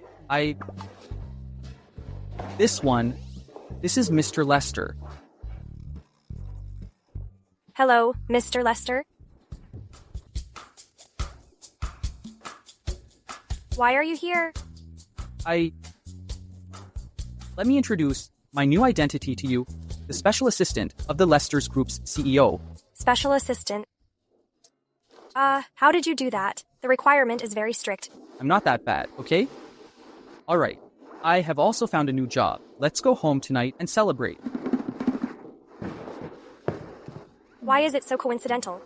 C: This is Mr. Lester.
A: Hello, Mr. Lester. Why are you here?
C: Let me introduce my new identity to you, the special assistant of the Lester's Group's CEO.
A: Special assistant. How did you do that? The requirement is very strict.
C: I'm not that bad, okay? Alright, I have also found a new job. Let's go home tonight and celebrate.
A: Why is it so coincidental?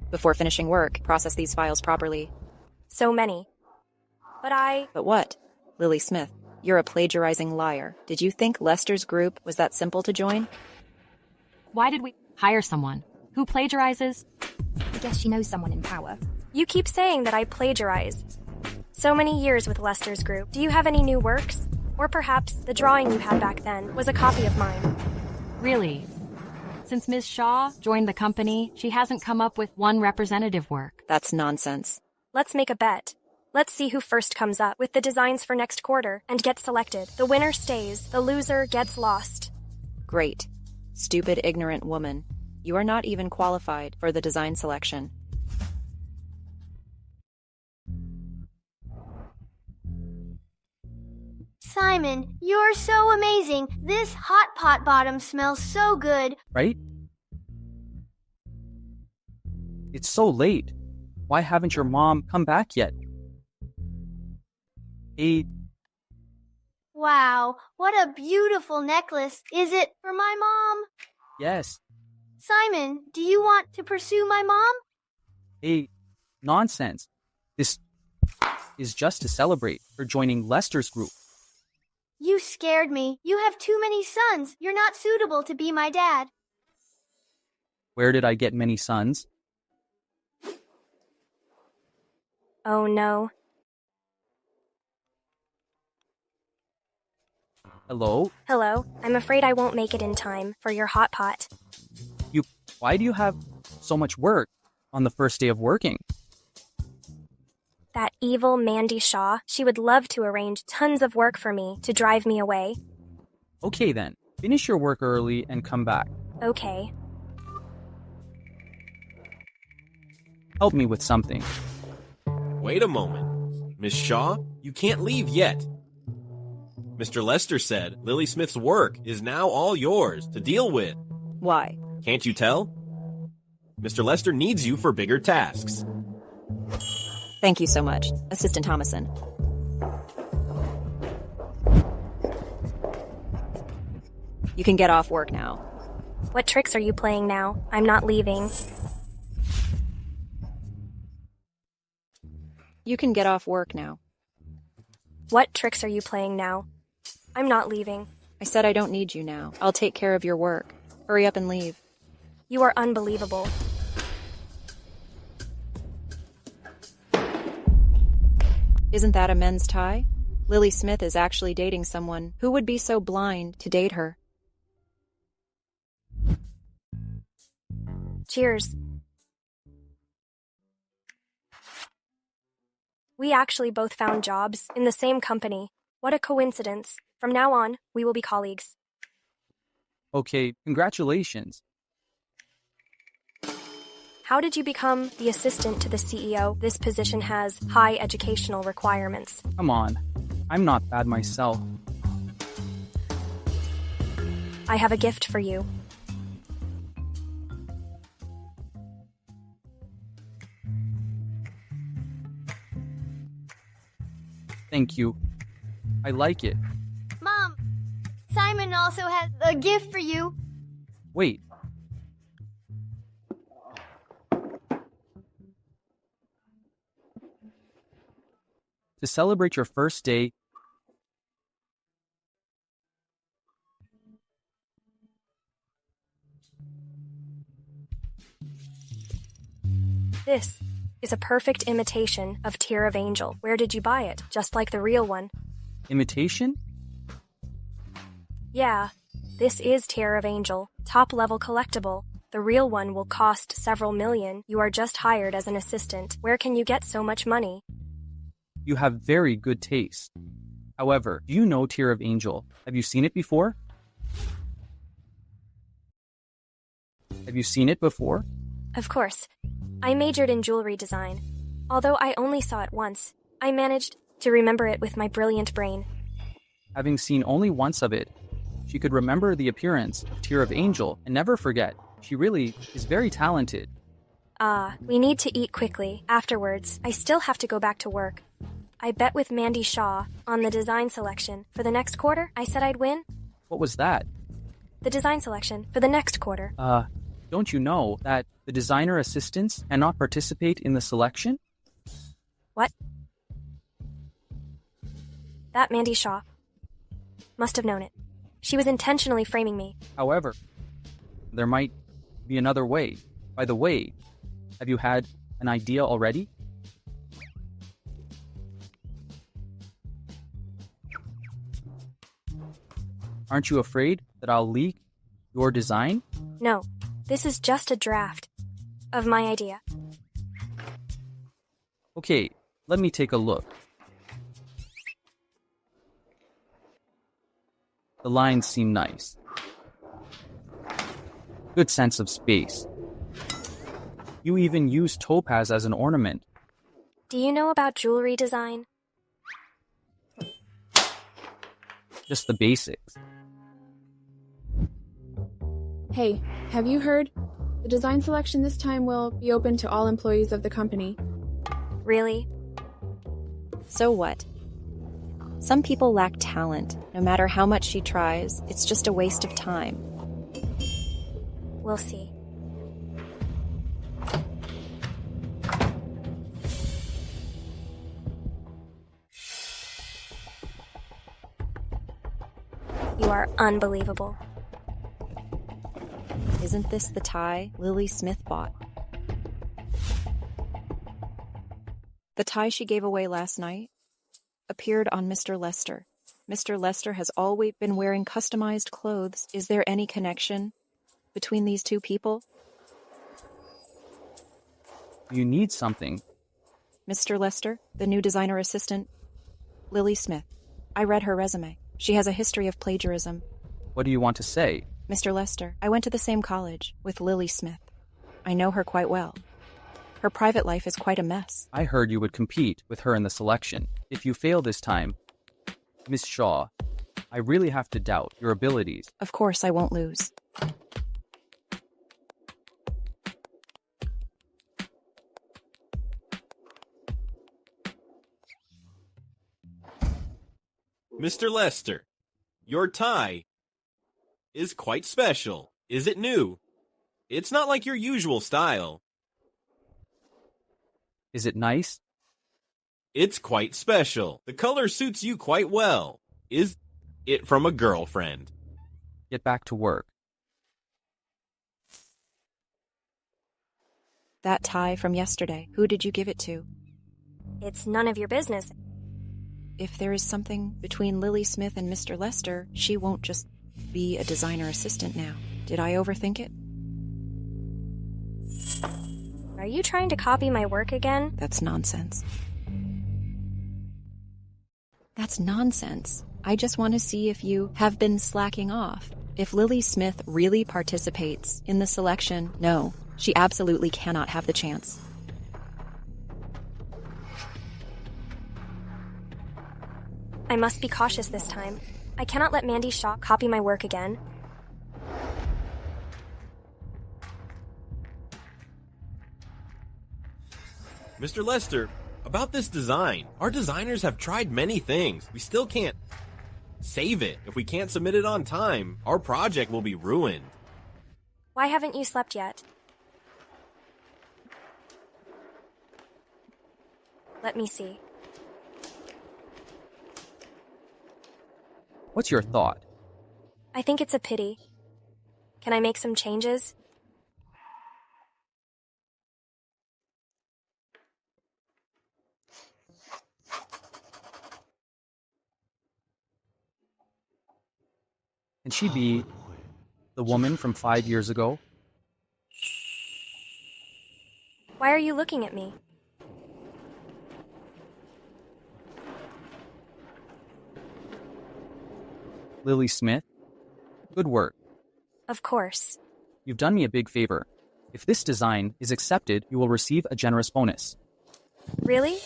G: Before finishing work, process these files properly.
A: So many.
G: But what? Lily Smith, you're a plagiarizing liar. Did you think Lester's group was that simple to join?
K: Why did we hire someone who plagiarizes?
N: I guess she knows someone in power.
A: You keep saying that I plagiarize. So many years with Lester's group. Do you have any new works? Or perhaps the drawing you had back then was a copy of mine.
K: Really? Since Ms. Shaw joined the company, she hasn't come up with one representative work.
G: That's nonsense.
A: Let's make a bet. Let's see who first comes up with the designs for next quarter and gets selected. The winner stays, the loser gets lost.
G: Great. Stupid, ignorant woman. You are not even qualified for the design selection.
E: Simon, you're so amazing. This hot pot bottom smells so good.
C: Right? It's so late. Why haven't your mom come back yet? Hey.
E: Wow, what a beautiful necklace. Is it for my mom?
C: Yes.
E: Simon, do you want to pursue my mom?
C: Hey, nonsense. This is just to celebrate her joining Lester's group.
E: You scared me. You have too many sons. You're not suitable to be my dad.
C: Where did I get many sons?
A: Oh no.
C: Hello?
A: Hello, I'm afraid I won't make it in time for your hot pot.
C: Why do you have so much work on the first day of working?
A: That evil Mandy Shaw, she would love to arrange tons of work for me to drive me away.
C: Okay then, finish your work early and come back.
A: Okay.
C: Help me with something.
V: Wait a moment. Miss Shaw, you can't leave yet. Mr. Lester said Lily Smith's work is now all yours to deal with.
G: Why?
V: Can't you tell? Mr. Lester needs you for bigger tasks.
G: Thank you so much, Assistant Thomason. You can get off work now.
A: What tricks are you playing now? I'm not leaving.
G: You can get off work now.
A: What tricks are you playing now? I'm not leaving.
G: I said I don't need you now. I'll take care of your work. Hurry up and leave.
A: You are unbelievable.
G: Isn't that a men's tie? Lily Smith is actually dating someone who would be so blind to date her.
A: Cheers. We actually both found jobs in the same company. What a coincidence. From now on, we will be colleagues.
C: Okay, congratulations.
A: How did you become the assistant to the CEO? This position has high educational requirements.
C: Come on, I'm not bad myself.
A: I have a gift for you.
C: Thank you. I like it.
E: Mom, Simon also has a gift for you.
C: Wait. To celebrate your first day,
A: this is a perfect imitation of Tear of Angel. Where did you buy it? Just like the real one.
C: imitation?
A: Yeah, this is Tear of Angel, top-level collectible. The real one will cost several million. You are just hired as an assistant. Where can you get so much money?
C: You have very good taste. However, do you know Tear of Angel? Have you seen it before? Have you seen it before?
A: Of course. I majored in jewelry design. Although I only saw it once, I managed to remember it with my brilliant brain.
C: Having seen only once of it, she could remember the appearance of Tear of Angel and never forget. She really is very talented.
A: We need to eat quickly. Afterwards, I still have to go back to work. I bet with Mandy Shaw on the design selection. For the next quarter, I said I'd win.
C: What was that?
A: The design selection for the next quarter.
C: Don't you know that the designer assistants cannot participate in the selection?
A: What? That Mandy Shaw must have known it. She was intentionally framing me.
C: However, there might be another way. By the way, have you had an idea already? Aren't you afraid that I'll leak your design?
A: No, this is just a draft of my idea.
C: Okay, let me take a look. The lines seem nice. Good sense of space. You even use topaz as an ornament.
A: Do you know about jewelry design?
C: Just the basics.
T: Hey, have you heard? The design selection this time will be open to all employees of the company.
A: Really?
G: So what? Some people lack talent. No matter how much she tries, it's just a waste of time.
A: We'll see. You are unbelievable.
G: Isn't this the tie Lily Smith bought? The tie she gave away last night appeared on Mr. Lester. Mr. Lester has always been wearing customized clothes. Is there any connection between these two people?
C: You need something.
G: Mr. Lester, the new designer assistant, Lily Smith. I read her resume. She has a history of plagiarism.
C: What do you want to say?
G: Mr. Lester, I went to the same college with Lily Smith. I know her quite well. Her private life is quite a mess.
C: I heard you would compete with her in the selection. If you fail this time, Miss Shaw, I really have to doubt your abilities.
G: Of course I won't lose.
V: Mr. Lester, your tie is quite special. Is it new? It's not like your usual style.
C: Is it nice?
V: It's quite special. The color suits you quite well. Is it from a girlfriend?
C: Get back to work.
G: That tie from yesterday, who did you give it to?
A: It's none of your business.
G: If there is something between Lily Smith and Mr. Lester, she won't just be a designer assistant now. Did I overthink it?
A: Are you trying to copy my work again?
G: That's nonsense. That's nonsense. I just want to see if you have been slacking off. If Lily Smith really participates in the selection, no, she absolutely cannot have the chance.
A: I must be cautious this time. I cannot let Mandy Shaw copy my work again.
V: Mr. Lester, about this design. Our designers have tried many things. We still can't save it. If we can't submit it on time, our project will be ruined.
A: Why haven't you slept yet? Let me see.
C: What's your thought?
A: I think it's a pity. Can I make some changes?
C: Can she be the woman from 5 years ago?
A: Why are you looking at me?
C: Lily Smith? Good work.
A: Of course.
C: You've done me a big favor. If this design is accepted, you will receive a generous bonus.
A: Really?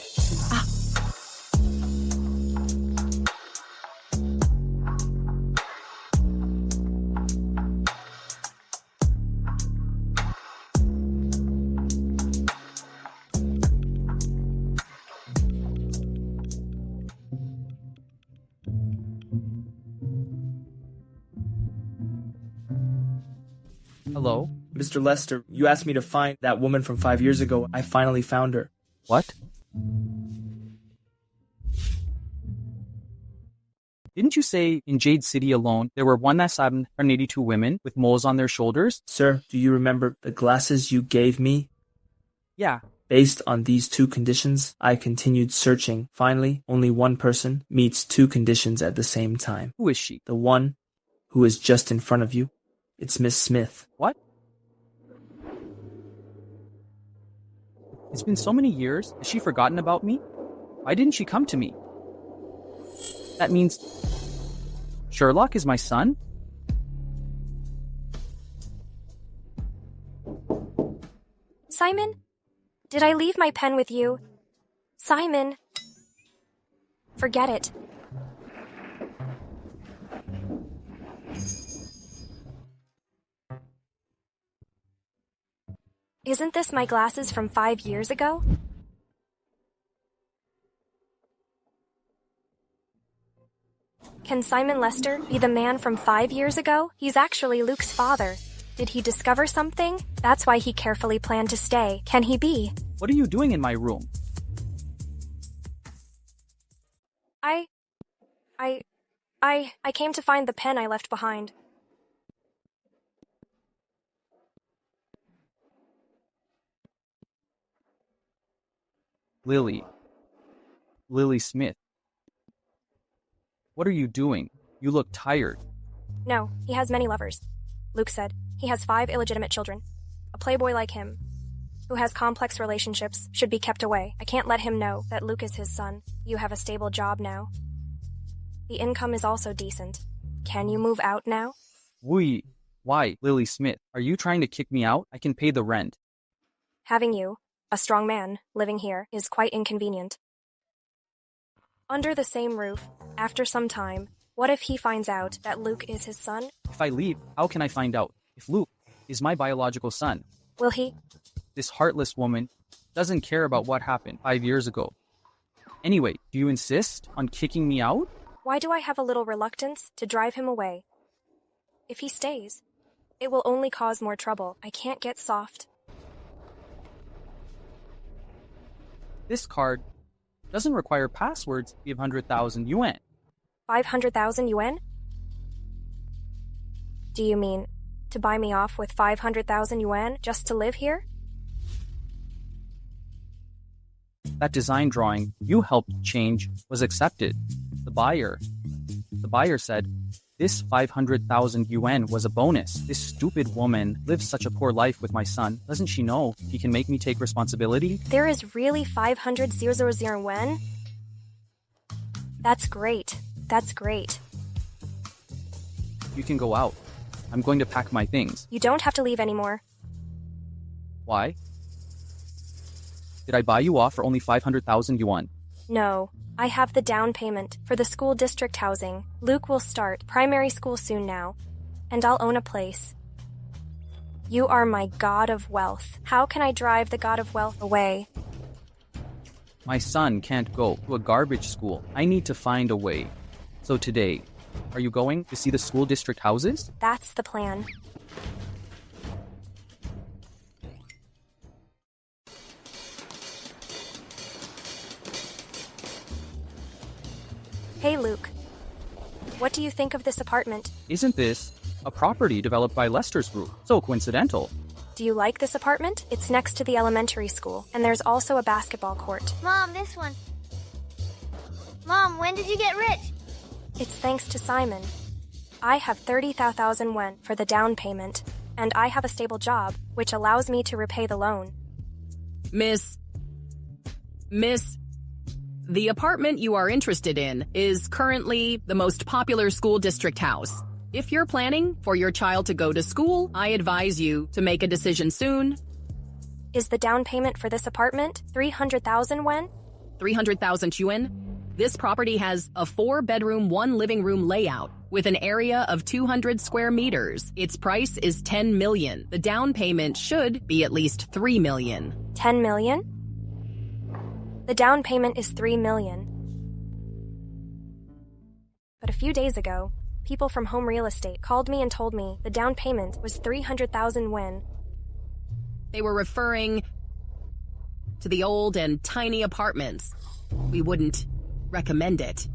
C: Hello?
H: Mr. Lester, you asked me to find that woman from 5 years ago. I finally found her.
C: What? Didn't you say in Jade City alone there were 1,782 women with moles on their shoulders?
H: Sir, do you remember the glasses you gave me?
C: Yeah.
H: Based on these two conditions, I continued searching. Finally, only one person meets two conditions at the same time.
C: Who is she?
H: The one who is just in front of you. It's Miss Smith.
C: What? It's been so many years. Has she forgotten about me? Why didn't she come to me? That means Sherlock is my son?
A: Simon? Did I leave my pen with you? Simon? Forget it. Isn't this my glasses from 5 years ago? Can Simon Lester be the man from 5 years ago? He's actually Luke's father. Did he discover something? That's why he carefully planned to stay. Can he be?
C: What are you doing in my room?
A: I came to find the pen I left behind.
C: Lily Smith. What are you doing? You look tired.
A: No, he has many lovers. Luke said he has 5 illegitimate children. A playboy like him, who has complex relationships, should be kept away. I can't let him know that Luke is his son. You have a stable job now. The income is also decent. Can you move out now?
C: Why, Lily Smith? Are you trying to kick me out? I can pay the rent.
A: Having you, a strong man, living here is quite inconvenient. Under the same roof, after some time, what if he finds out that Luke is his son?
C: If I leave, how can I find out if Luke is my biological son?
A: Will he?
C: This heartless woman doesn't care about what happened 5 years ago. Anyway, do you insist on kicking me out?
A: Why do I have a little reluctance to drive him away? If he stays, it will only cause more trouble. I can't get soft.
C: This card doesn't require passwords to give 100,000 yuan.
A: 500,000 yuan? Do you mean to buy me off with 500,000 yuan just to live here?
C: That design drawing you helped change was accepted. The buyer said, this 500,000 yuan was a bonus. This stupid woman lives such a poor life with my son. Doesn't she know he can make me take responsibility?
A: There is really 500,000 yuan? That's great. That's great.
C: You can go out. I'm going to pack my things.
A: You don't have to leave anymore.
C: Why? Did I buy you off for only 500,000 yuan?
A: No. I have the down payment for the school district housing. Luke will start primary school soon now, and I'll own a place. You are my god of wealth. How can I drive the god of wealth away?
C: My son can't go to a garbage school. I need to find a way. So today, are you going to see the school district houses?
A: That's the plan. Hey, Luke. What do you think of this apartment?
C: Isn't this a property developed by Lester's group? So coincidental.
A: Do you like this apartment? It's next to the elementary school, and there's also a basketball court.
E: Mom, this one. Mom, when did you get rich?
A: It's thanks to Simon. I have 30,000 yuan for the down payment, and I have a stable job, which allows me to repay the loan.
B: Miss, the apartment you are interested in is currently the most popular school district house. If you're planning for your child to go to school, I advise you to make a decision soon.
A: Is the down payment for this apartment 300,000 yuan?
B: 300,000 yuan? This property has a 4-bedroom, 1-living-room layout with an area of 200 square meters. Its price is 10 million. The down payment should be at least 3 million.
A: 10 million? The down payment is 3 million. But a few days ago, people from Home Real Estate called me and told me the down payment was 300,000 yuan.
B: They were referring to the old and tiny apartments. We wouldn't recommend it.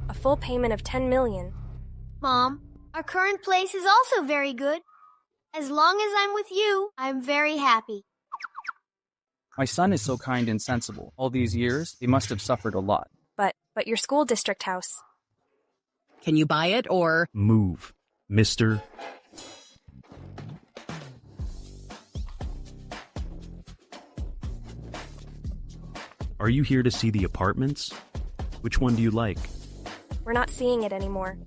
A: A full payment of 10 million.
E: Mom, our current place is also very good. As long as I'm with you, I'm very happy.
C: My son is so kind and sensible. All these years, they must have suffered a lot.
A: But your school district house.
B: Can you buy it or...
M: Move, Mr. Are you here to see the apartments? Which one do you like?
A: We're not seeing it anymore.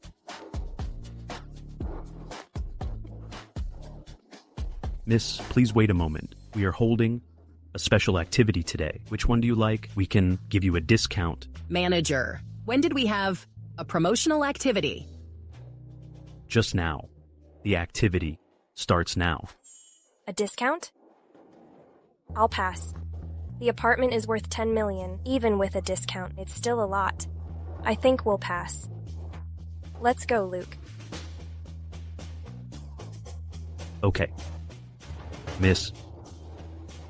M: Miss, please wait a moment. We are holding a special activity today. Which one do you like? We can give you a discount.
B: Manager, when did we have a promotional activity?
M: Just now. The activity starts now.
A: A discount? I'll pass. The apartment is worth $10 million. Even with a discount, it's still a lot. I think we'll pass. Let's go, Luke.
M: Okay. Miss,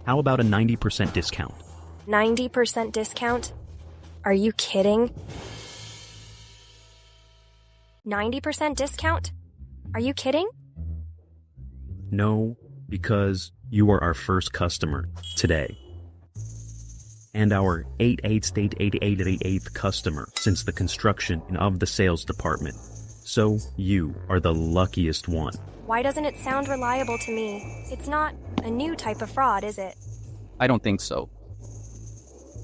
M: how about a 90% discount?
A: 90% discount? Are you kidding? 90% discount? Are you kidding?
M: No, because you are our first customer today. And our 88th customer since the construction of the sales department. So you are the luckiest one.
A: Why doesn't it sound reliable to me? It's not a new type of fraud, is it?
C: I don't think so.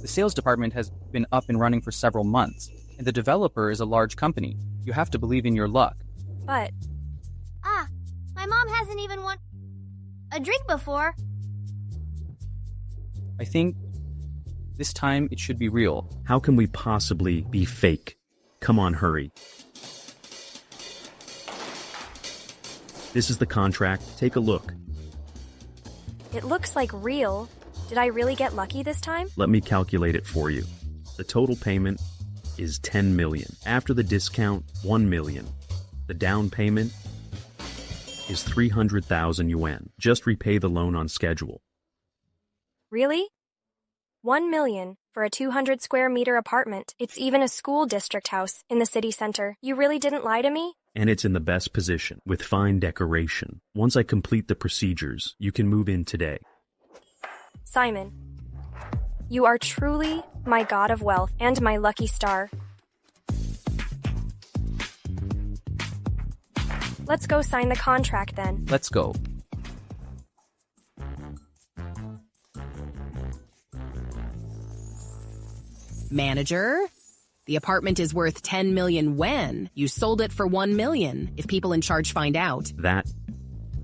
C: The sales department has been up and running for several months, and the developer is a large company. You have to believe in your luck.
A: But...
E: my mom hasn't even won a drink before.
C: I think this time it should be real.
M: How can we possibly be fake? Come on, hurry. This is the contract. Take a look.
A: It looks like real. Did I really get lucky this time?
M: Let me calculate it for you. The total payment is 10 million. After the discount, 1 million. The down payment is 300,000 yuan. Just repay the loan on schedule.
A: Really? 1 million for a 200 square meter apartment. It's even a school district house in the city center. You really didn't lie to me?
M: And it's in the best position, with fine decoration. Once I complete the procedures, you can move in today.
A: Simon, you are truly my god of wealth and my lucky star. Let's go sign the contract then.
C: Let's go.
B: Manager? The apartment is worth 10 million when? You sold it for 1 million if people in charge find out.
M: That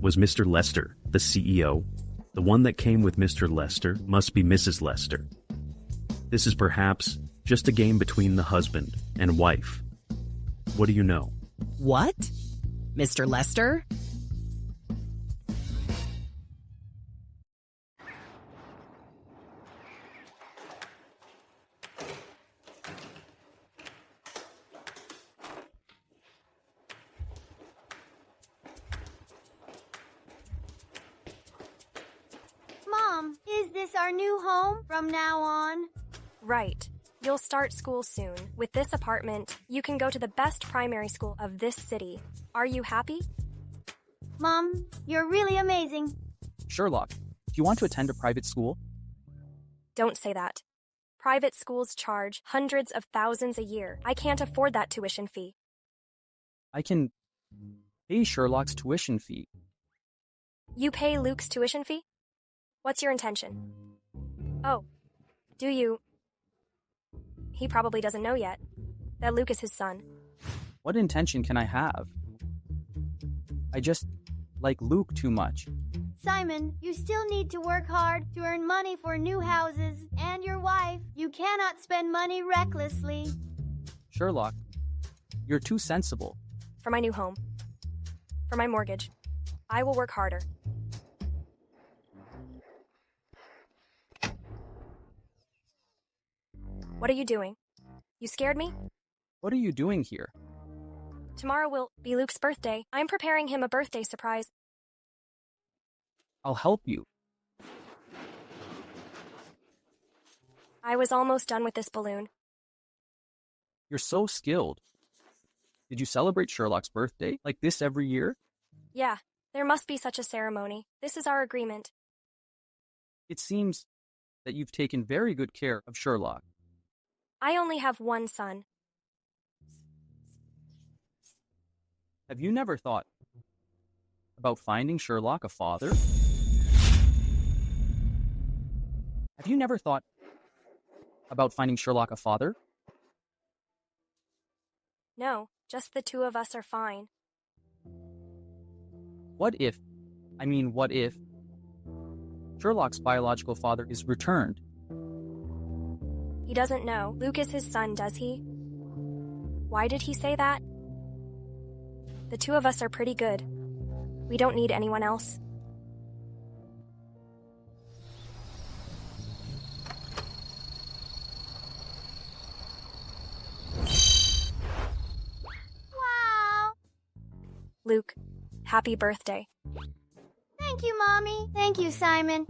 M: was Mr. Lester, the CEO. The one that came with Mr. Lester must be Mrs. Lester. This is perhaps just a game between the husband and wife. What do you know?
B: What? Mr. Lester?
E: Mom, is this our new home from now on?
A: Right. You'll start school soon. With this apartment, you can go to the best primary school of this city. Are you happy?
E: Mom, you're really amazing.
C: Sherlock, do you want to attend a private school?
A: Don't say that. Private schools charge hundreds of thousands a year. I can't afford that tuition fee.
C: I can pay Sherlock's tuition fee.
A: You pay Luke's tuition fee? What's your intention? Oh, do you... He probably doesn't know yet that Luke is his son.
C: What intention can I have? I just like Luke too much.
E: Simon, you still need to work hard to earn money for new houses and your wife. You cannot spend money recklessly.
C: Sherlock, you're too sensible.
A: For my new home. For my mortgage. I will work harder. What are you doing? You scared me?
C: What are you doing here?
A: Tomorrow will be Luke's birthday. I'm preparing him a birthday surprise.
C: I'll help you.
A: I was almost done with this balloon.
C: You're so skilled. Did you celebrate Sherlock's birthday like this every year?
A: Yeah, there must be such a ceremony. This is our agreement.
C: It seems that you've taken very good care of Sherlock.
A: I only have one son.
C: Have you never thought about finding Sherlock a father? Have you never thought about finding Sherlock a father?
A: No, just the two of us are fine.
C: What if Sherlock's biological father is returned?
A: He doesn't know. Luke is his son, does he? Why did he say that? The two of us are pretty good. We don't need anyone else.
E: Wow!
A: Luke, happy birthday.
E: Thank you, Mommy. Thank you, Simon.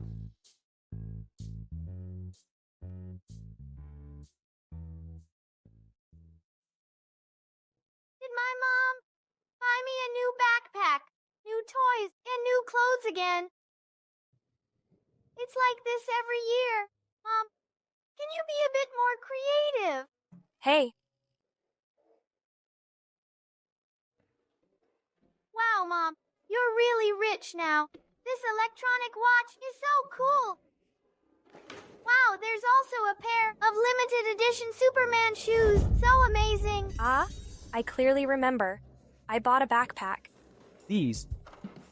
E: Did my mom buy me a new backpack, new toys, and new clothes again? It's like this every year. Mom, can you be a bit more creative?
A: Hey.
E: Wow, Mom, you're really rich now. This electronic watch is so cool. Wow, there's also a pair of limited edition Superman shoes. So amazing.
A: Ah, I clearly remember. I bought a backpack.
C: These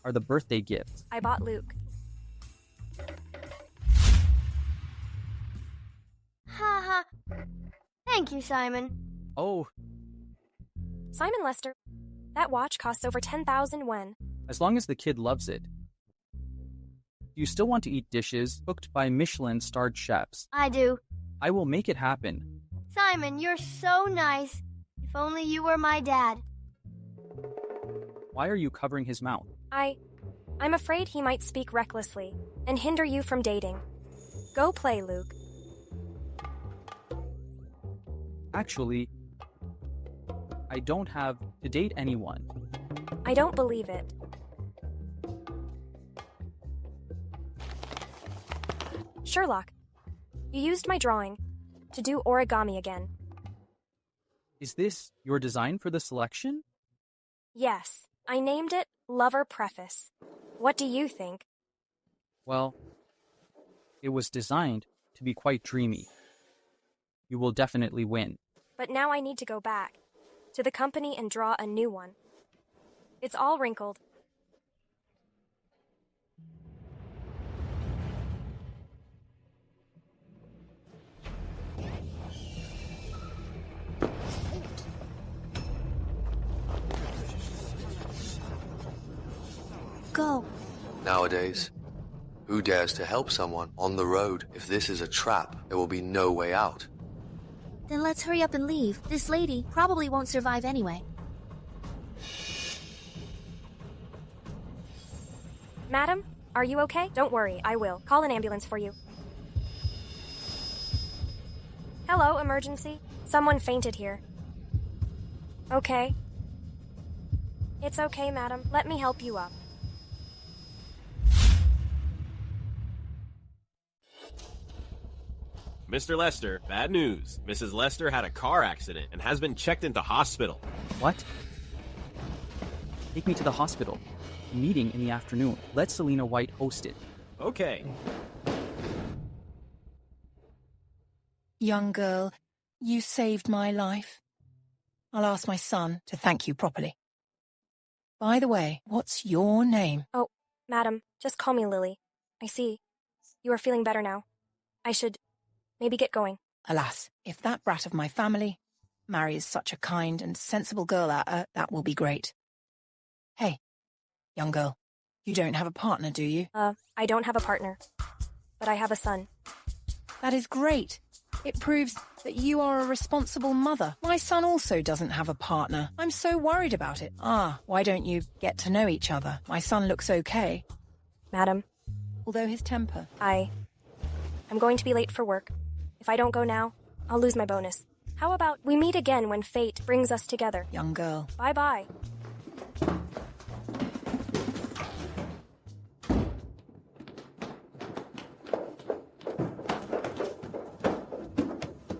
C: are the birthday gifts.
A: I bought Luke.
E: Haha. Thank you, Simon.
C: Oh.
A: Simon Lester, that watch costs over 10,000 yen.
C: As long as the kid loves it. Do you still want to eat dishes cooked by Michelin-starred chefs?
E: I do.
C: I will make it happen.
E: Simon, you're so nice. If only you were my dad.
C: Why are you covering his mouth?
A: I'm afraid he might speak recklessly and hinder you from dating. Go play, Luke.
C: Actually, I don't have to date anyone.
A: I don't believe it. Sherlock, you used my drawing to do origami again.
C: Is this your design for the selection?
A: Yes, I named it Lover Preface. What do you think?
C: Well, it was designed to be quite dreamy. You will definitely win.
A: But now I need to go back to the company and draw a new one. It's all wrinkled.
E: Go.
D: Nowadays, who dares to help someone on the road? If this is a trap, there will be no way out.
J: Then let's hurry up and leave. This lady probably won't survive anyway.
A: Madam, are you okay? Don't worry, I will. Call an ambulance for you. Hello, emergency. Someone fainted here. Okay. It's okay, madam. Let me help you up.
V: Mr. Lester, bad news. Mrs. Lester had a car accident and has been checked into hospital.
C: What? Take me to the hospital. A meeting in the afternoon. Let Selena White host it.
V: Okay.
F: Young girl, you saved my life. I'll ask my son to thank you properly. By the way, what's your name?
A: Oh, madam, just call me Lily. I see. You are feeling better now. I should maybe get going.
F: Alas, if that brat of my family marries such a kind and sensible girl, that will be great. Hey, young girl, you don't have a partner, do you?
A: I don't have a partner, but I have a son.
F: That is great. It proves that you are a responsible mother. My son also doesn't have a partner. I'm so worried about it. Why don't you get to know each other? My son looks okay.
A: Madam.
F: Although his temper.
A: I'm going to be late for work. If I don't go now, I'll lose my bonus. How about we meet again when fate brings us together?
F: Young girl.
A: Bye-bye.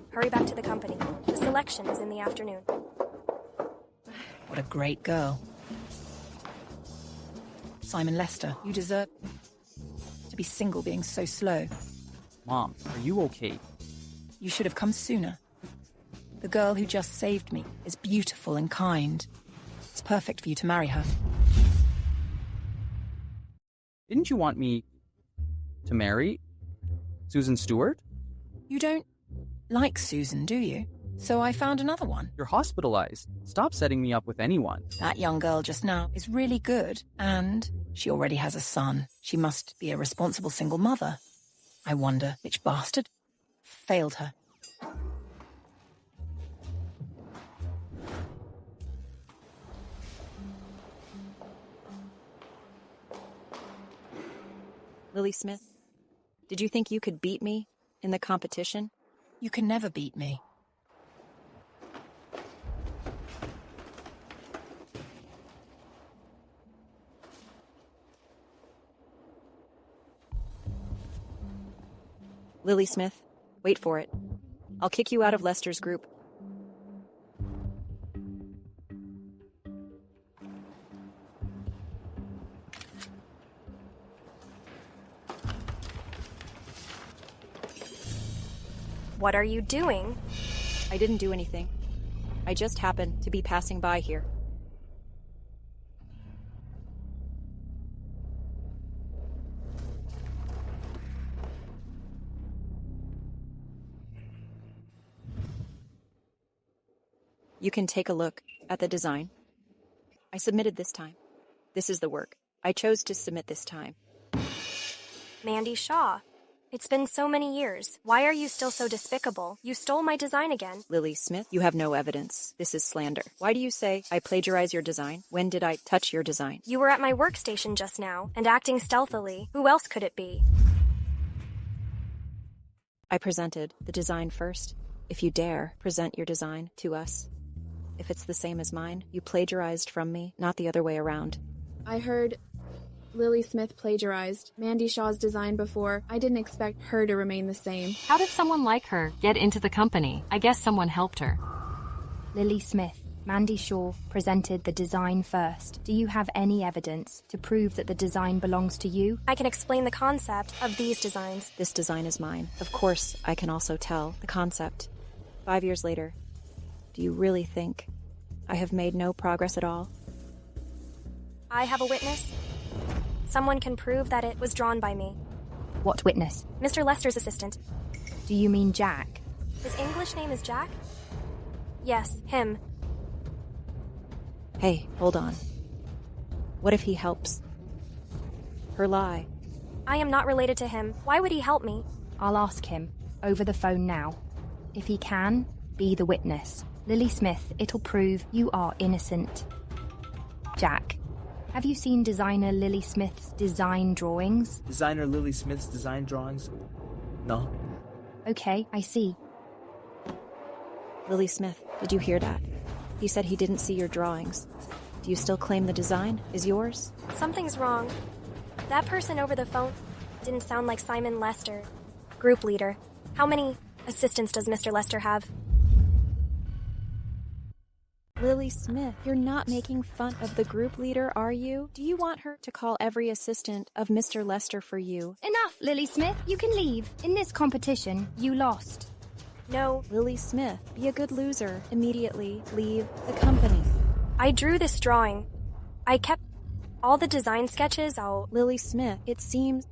A: Hurry back to the company. The selection is in the afternoon.
F: What a great girl. Simon Lester, you deserve to be single being so slow.
C: Mom, are you okay?
F: You should have come sooner. The girl who just saved me is beautiful and kind. It's perfect for you to marry her.
C: Didn't you want me to marry Susan Stewart?
F: You don't like Susan, do you? So I found another one.
C: You're hospitalized. Stop setting me up with anyone.
F: That young girl just now is really good, and she already has a son. She must be a responsible single mother. I wonder which bastard failed her.
G: Lily Smith, did you think you could beat me in the competition?
F: You can never beat me.
G: Lily Smith, wait for it. I'll kick you out of Lester's group.
A: What are you doing?
G: I didn't do anything. I just happened to be passing by here. You can take a look at the design. I submitted this time. This is the work. I chose to submit this time.
A: Mandy Shaw. It's been so many years. Why are you still so despicable? You stole my design again.
G: Lily Smith, you have no evidence. This is slander. Why do you say I plagiarize your design? When did I touch your design?
A: You were at my workstation just now, and acting stealthily. Who else could it be?
G: I presented the design first. If you dare, present your design to us. If it's the same as mine, you plagiarized from me, not the other way around.
T: I heard Lily Smith plagiarized Mandy Shaw's design before. I didn't expect her to remain the same.
K: How did someone like her get into the company? I guess someone helped her.
N: Lily Smith, Mandy Shaw presented the design first. Do you have any evidence to prove that the design belongs to you?
A: I can explain the concept of these designs.
G: This design is mine. Of course, I can also tell the concept. 5 years later, do you really think I have made no progress at all?
A: I have a witness. Someone can prove that it was drawn by me.
N: What witness?
A: Mr. Lester's assistant.
N: Do you mean Jack?
A: His English name is Jack? Yes, him.
G: Hey, hold on. What if he helps her lie?
A: I am not related to him. Why would he help me?
N: I'll ask him, over the phone now. If he can, be the witness. Lily Smith, it'll prove you are innocent. Jack, have you seen designer Lily Smith's design drawings?
H: Designer Lily Smith's design drawings? No.
N: Okay, I see.
G: Lily Smith, did you hear that? He said he didn't see your drawings. Do you still claim the design is yours?
A: Something's wrong. That person over the phone didn't sound like Simon Lester. Group leader. How many assistants does Mr. Lester have?
G: Lily Smith, you're not making fun of the group leader, are you? Do you want her to call every assistant of Mr. Lester for you?
N: Enough, Lily Smith. You can leave. In this competition, you lost.
A: No.
G: Lily Smith, be a good loser. Immediately leave the company.
A: I drew this drawing. I kept all the design sketches.
G: Lily Smith, it seems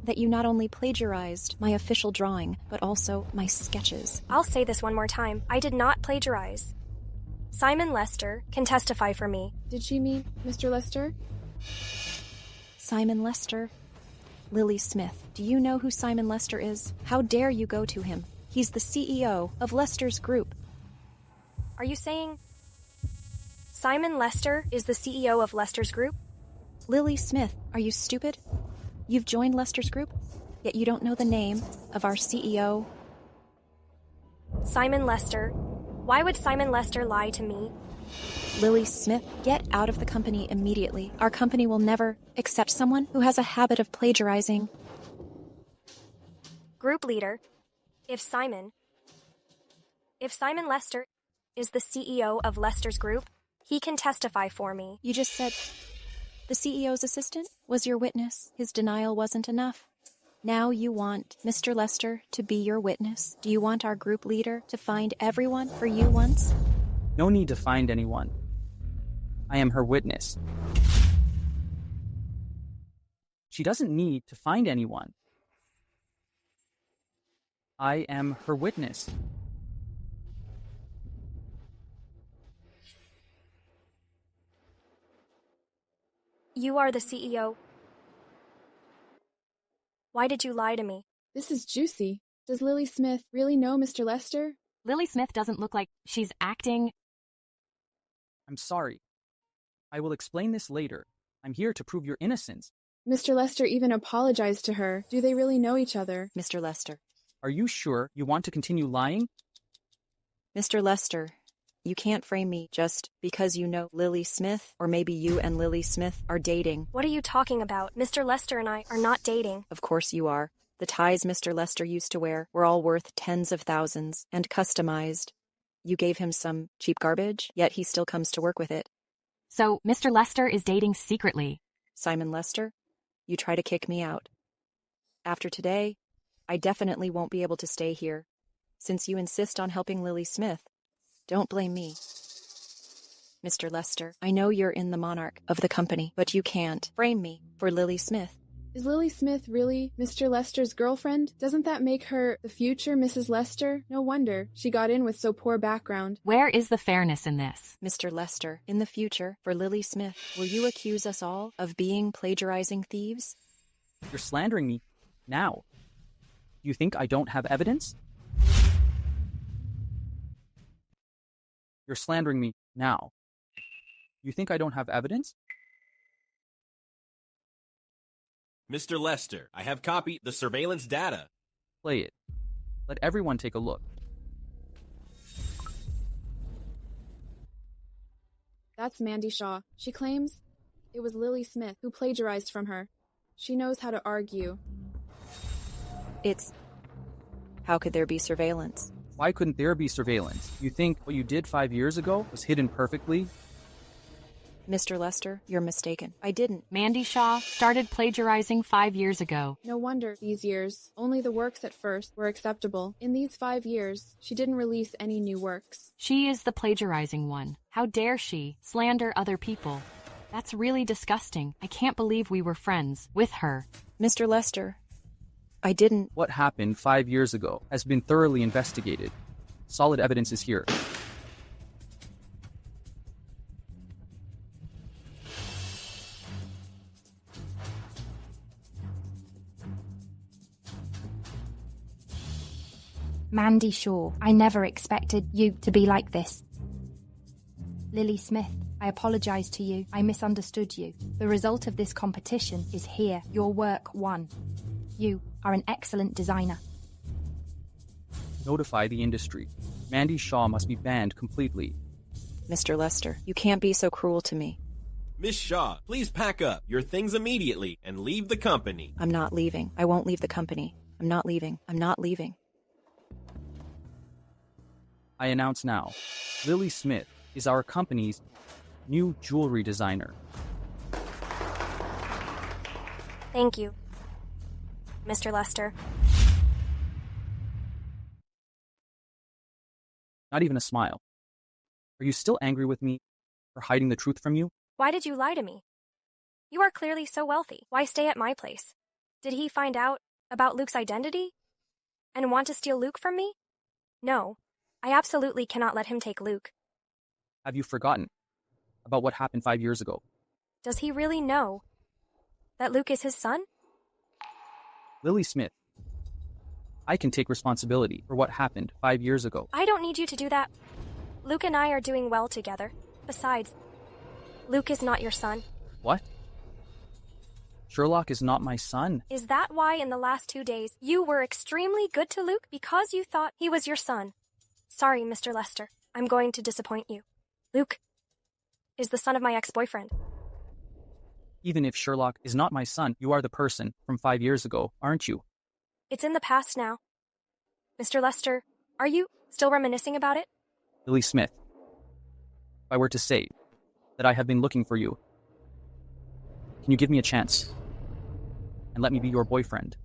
G: that you not only plagiarized my official drawing, but also my sketches.
A: I'll say this one more time. I did not plagiarize. Simon Lester can testify for me.
T: Did she mean Mr. Lester?
G: Simon Lester? Lily Smith, do you know who Simon Lester is? How dare you go to him? He's the CEO of Lester's group.
A: Are you saying Simon Lester is the CEO of Lester's group?
G: Lily Smith, are you stupid? You've joined Lester's group, yet you don't know the name of our CEO.
A: Simon Lester. Why would Simon Lester lie to me?
G: Lily Smith, get out of the company immediately. Our company will never accept someone who has a habit of plagiarizing.
A: Group leader. If Simon Lester is the CEO of Lester's group, he can testify for me.
G: You just said The CEO's assistant was your witness. His denial wasn't enough. Now you want Mr. Lester to be your witness. Do you want our group leader to find everyone for you once?
C: No need to find anyone. I am her witness. She doesn't need to find anyone. I am her witness.
A: You are the CEO. Why did you lie to me?
T: This is juicy. Does Lily Smith really know Mr. Lester?
K: Lily Smith doesn't look like she's acting.
C: I'm sorry. I will explain this later. I'm here to prove your innocence.
T: Mr. Lester even apologized to her. Do they really know each other?
G: Mr. Lester.
C: Are you sure you want to continue lying?
G: Mr. Lester, you can't frame me just because you know Lily Smith, or maybe you and Lily Smith are dating.
A: What are you talking about? Mr. Lester and I are not dating.
G: Of course you are. The ties Mr. Lester used to wear were all worth tens of thousands and customized. You gave him some cheap garbage, yet he still comes to work with it.
K: So Mr. Lester is dating secretly.
G: Simon Lester, you try to kick me out. After today, I definitely won't be able to stay here. Since you insist on helping Lily Smith, don't blame me. Mr. Lester, I know you're in the monarch of the company, but you can't frame me for Lily Smith.
T: Is Lily Smith really Mr. Lester's girlfriend? Doesn't that make her the future Mrs. Lester? No wonder she got in with so poor background.
K: Where is the fairness in this?
G: Mr. Lester, in the future, for Lily Smith, will you accuse us all of being plagiarizing thieves?
C: You're slandering me now. Do you think I don't have evidence? You're slandering me now. You think I don't have evidence?
V: Mr. Lester, I have copied the surveillance data.
C: Play it. Let everyone take a look.
T: That's Mandy Shaw. She claims it was Lily Smith who plagiarized from her. She knows how to argue.
G: How could there be surveillance?
C: Why couldn't there be surveillance? You think what you did 5 years ago was hidden perfectly?
G: Mr. Lester, you're mistaken. I didn't.
K: Mandy Shaw started plagiarizing 5 years ago.
T: No wonder these years. Only the works at first were acceptable. In these 5 years, she didn't release any new works.
K: She is the plagiarizing one. How dare she slander other people? That's really disgusting. I can't believe we were friends with her.
G: Mr. Lester, I didn't.
C: What happened 5 years ago has been thoroughly investigated. Solid evidence is here.
N: Mandy Shaw, I never expected you to be like this. Lily Smith, I apologize to you. I misunderstood you. The result of this competition is here. Your work won. You are an excellent designer.
C: Notify the industry. Mandy Shaw must be banned completely.
G: Mr. Lester, you can't be so cruel to me.
V: Miss Shaw, please pack up your things immediately and leave the company.
G: I'm not leaving. I won't leave the company. I'm not leaving. I'm not leaving.
C: I announce now, Lily Smith is our company's new jewelry designer.
A: Thank you, Mr. Lester.
C: Not even a smile. Are you still angry with me for hiding the truth from you?
A: Why did you lie to me? You are clearly so wealthy. Why stay at my place? Did he find out about Luke's identity and want to steal Luke from me? No, I absolutely cannot let him take Luke.
C: Have you forgotten about what happened 5 years ago?
A: Does he really know that Luke is his son?
C: Lily Smith, I can take responsibility for what happened 5 years ago.
A: I don't need you to do that. Luke and I are doing well together. Besides, Luke is not your son.
C: What? Sherlock is not my son.
A: Is that why in the last 2 days you were extremely good to Luke because you thought he was your son? Sorry, Mr. Lester. I'm going to disappoint you. Luke is the son of my ex-boyfriend.
C: Even if Sherlock is not my son, you are the person from 5 years ago, aren't you?
A: It's in the past now. Mr. Lester, are you still reminiscing about it?
C: Lily Smith, if I were to say that I have been looking for you, Can you give me a chance? And let me be your boyfriend?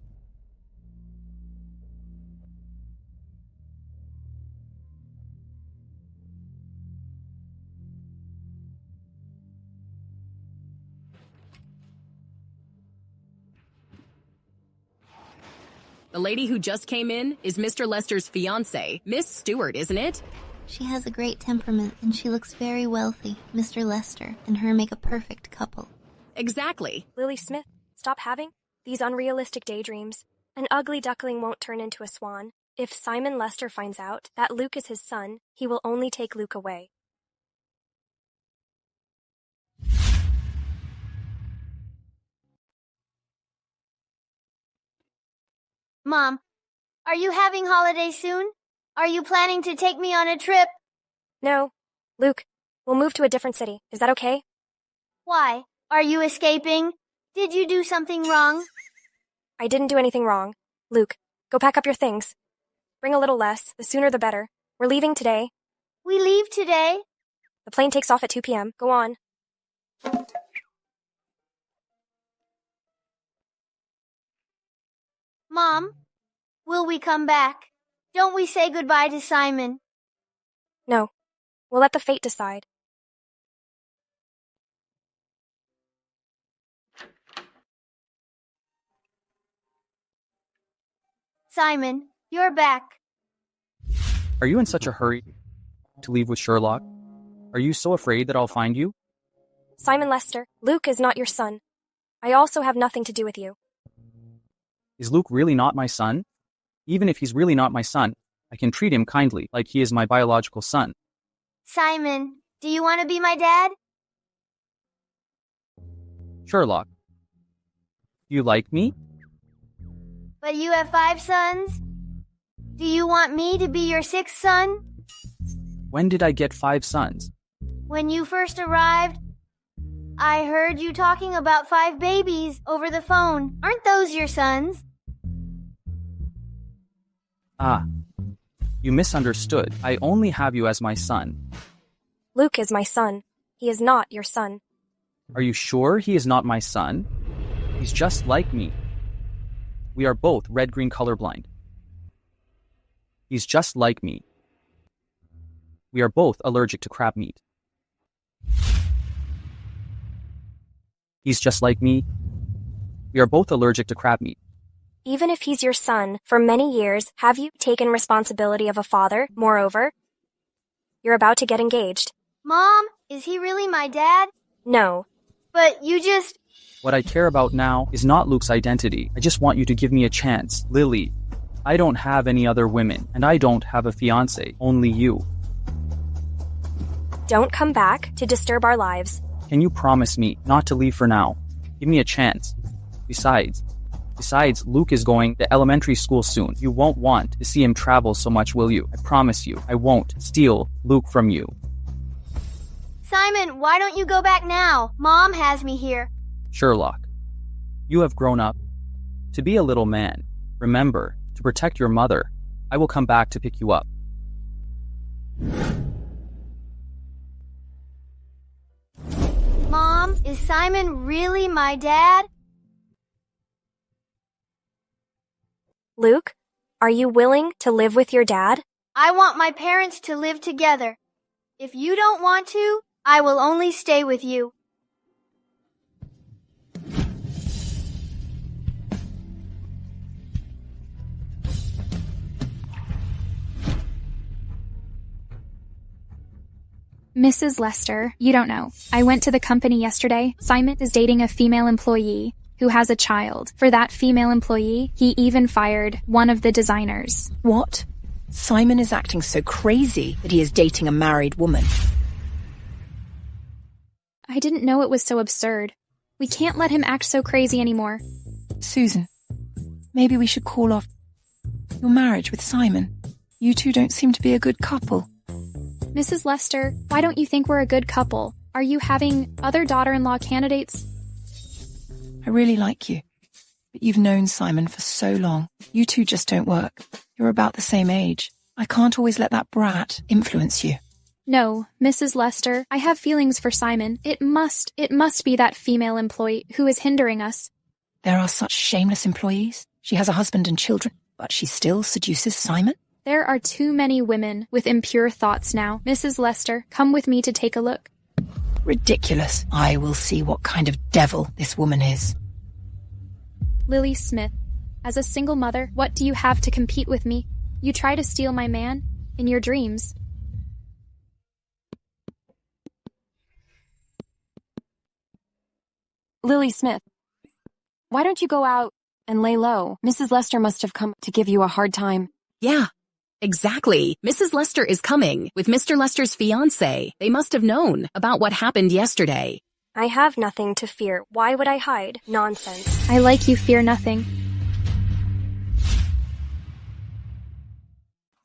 B: The lady who just came in is Mr. Lester's fiancée, Miss Stewart, isn't it?
J: She has a great temperament, and she looks very wealthy. Mr. Lester and her make a perfect couple.
B: Exactly.
A: Lily Smith, stop having these unrealistic daydreams. An ugly duckling won't turn into a swan. If Simon Lester finds out that Luke is his son, he will only take Luke away.
E: Mom, are you having holidays soon? Are you planning to take me on a trip?
A: No. Luke, we'll move to a different city. Is that okay?
E: Why? Are you escaping? Did you do something wrong?
A: I didn't do anything wrong. Luke, go pack up your things. Bring a little less. The sooner the better. We're leaving today.
E: We leave today?
A: The plane takes off at 2 p.m. Go on.
E: Mom, will we come back? Don't we say goodbye to Simon?
A: No. We'll let the fate decide.
E: Simon, you're back.
C: Are you in such a hurry to leave with Sherlock? Are you so afraid that I'll find you?
A: Simon Lester, Luke is not your son. I also have nothing to do with you.
C: Is Luke really not my son? Even if he's really not my son, I can treat him kindly, like he is my biological son.
E: Simon, do you want to be my dad?
C: Sherlock, do you like me?
E: But you have 5 sons? Do you want me to be your 6th son?
C: When did I get 5 sons?
E: When you first arrived, I heard you talking about 5 babies over the phone. Aren't those your sons?
C: Ah, you misunderstood. I only have you as my son.
A: Luke is my son. He is not your son.
C: Are you sure he is not my son? He's just like me. We are both red-green colorblind. He's just like me. We are both allergic to crab meat. He's just like me. We are both allergic to crab meat.
A: Even if he's your son, for many years, have you taken responsibility of a father? Moreover, you're about to get engaged.
E: Mom, is he really my dad?
A: No.
E: But you just...
C: What I care about now is not Luke's identity. I just want you to give me a chance. Lily, I don't have any other women, and I don't have a fiancé, only you.
A: Don't come back to disturb our lives.
C: Can you promise me not to leave for now? Give me a chance. Besides, Luke is going to elementary school soon. You won't want to see him travel so much, will you? I promise you, I won't steal Luke from you.
E: Simon, why don't you go back now? Mom has me here.
C: Sherlock, you have grown up to be a little man. Remember, to protect your mother, I will come back to pick you up.
E: Mom, is Simon really my dad?
A: Luke, are you willing to live with your dad?
E: I want my parents to live together. If you don't want to, I will only stay with you.
L: Mrs. Lester, you don't know. I went to the company yesterday. Simon is dating a female employee who has a child. For that female employee, he even fired one of the designers.
F: What? Simon is acting so crazy that he is dating a married woman.
L: I didn't know it was so absurd. We can't let him act so crazy anymore.
F: Susan, maybe we should call off your marriage with Simon. You two don't seem to be a good couple.
L: Mrs. Lester, why don't you think we're a good couple? Are you having other daughter-in-law candidates?
F: I really like you, but you've known Simon for so long. You two just don't work. You're about the same age. I can't always let that brat influence you.
L: No, Mrs. Lester, I have feelings for Simon. It must be that female employee who is hindering us.
F: There are such shameless employees. She has a husband and children, but she still seduces Simon?
L: There are too many women with impure thoughts now. Mrs. Lester, come with me to take a look.
F: Ridiculous. I will see what kind of devil this woman is.
L: Lily Smith, as a single mother, what do you have to compete with me? You try to steal my man in your dreams.
N: Lily Smith, why don't you go out and lay low? Mrs. Lester must have come to give you a hard time.
B: Yeah, exactly. Mrs. Lester is coming with Mr. Lester's fiancé. They must have known about what happened yesterday.
A: I have nothing to fear. Why would I hide? Nonsense.
L: I like you fear nothing.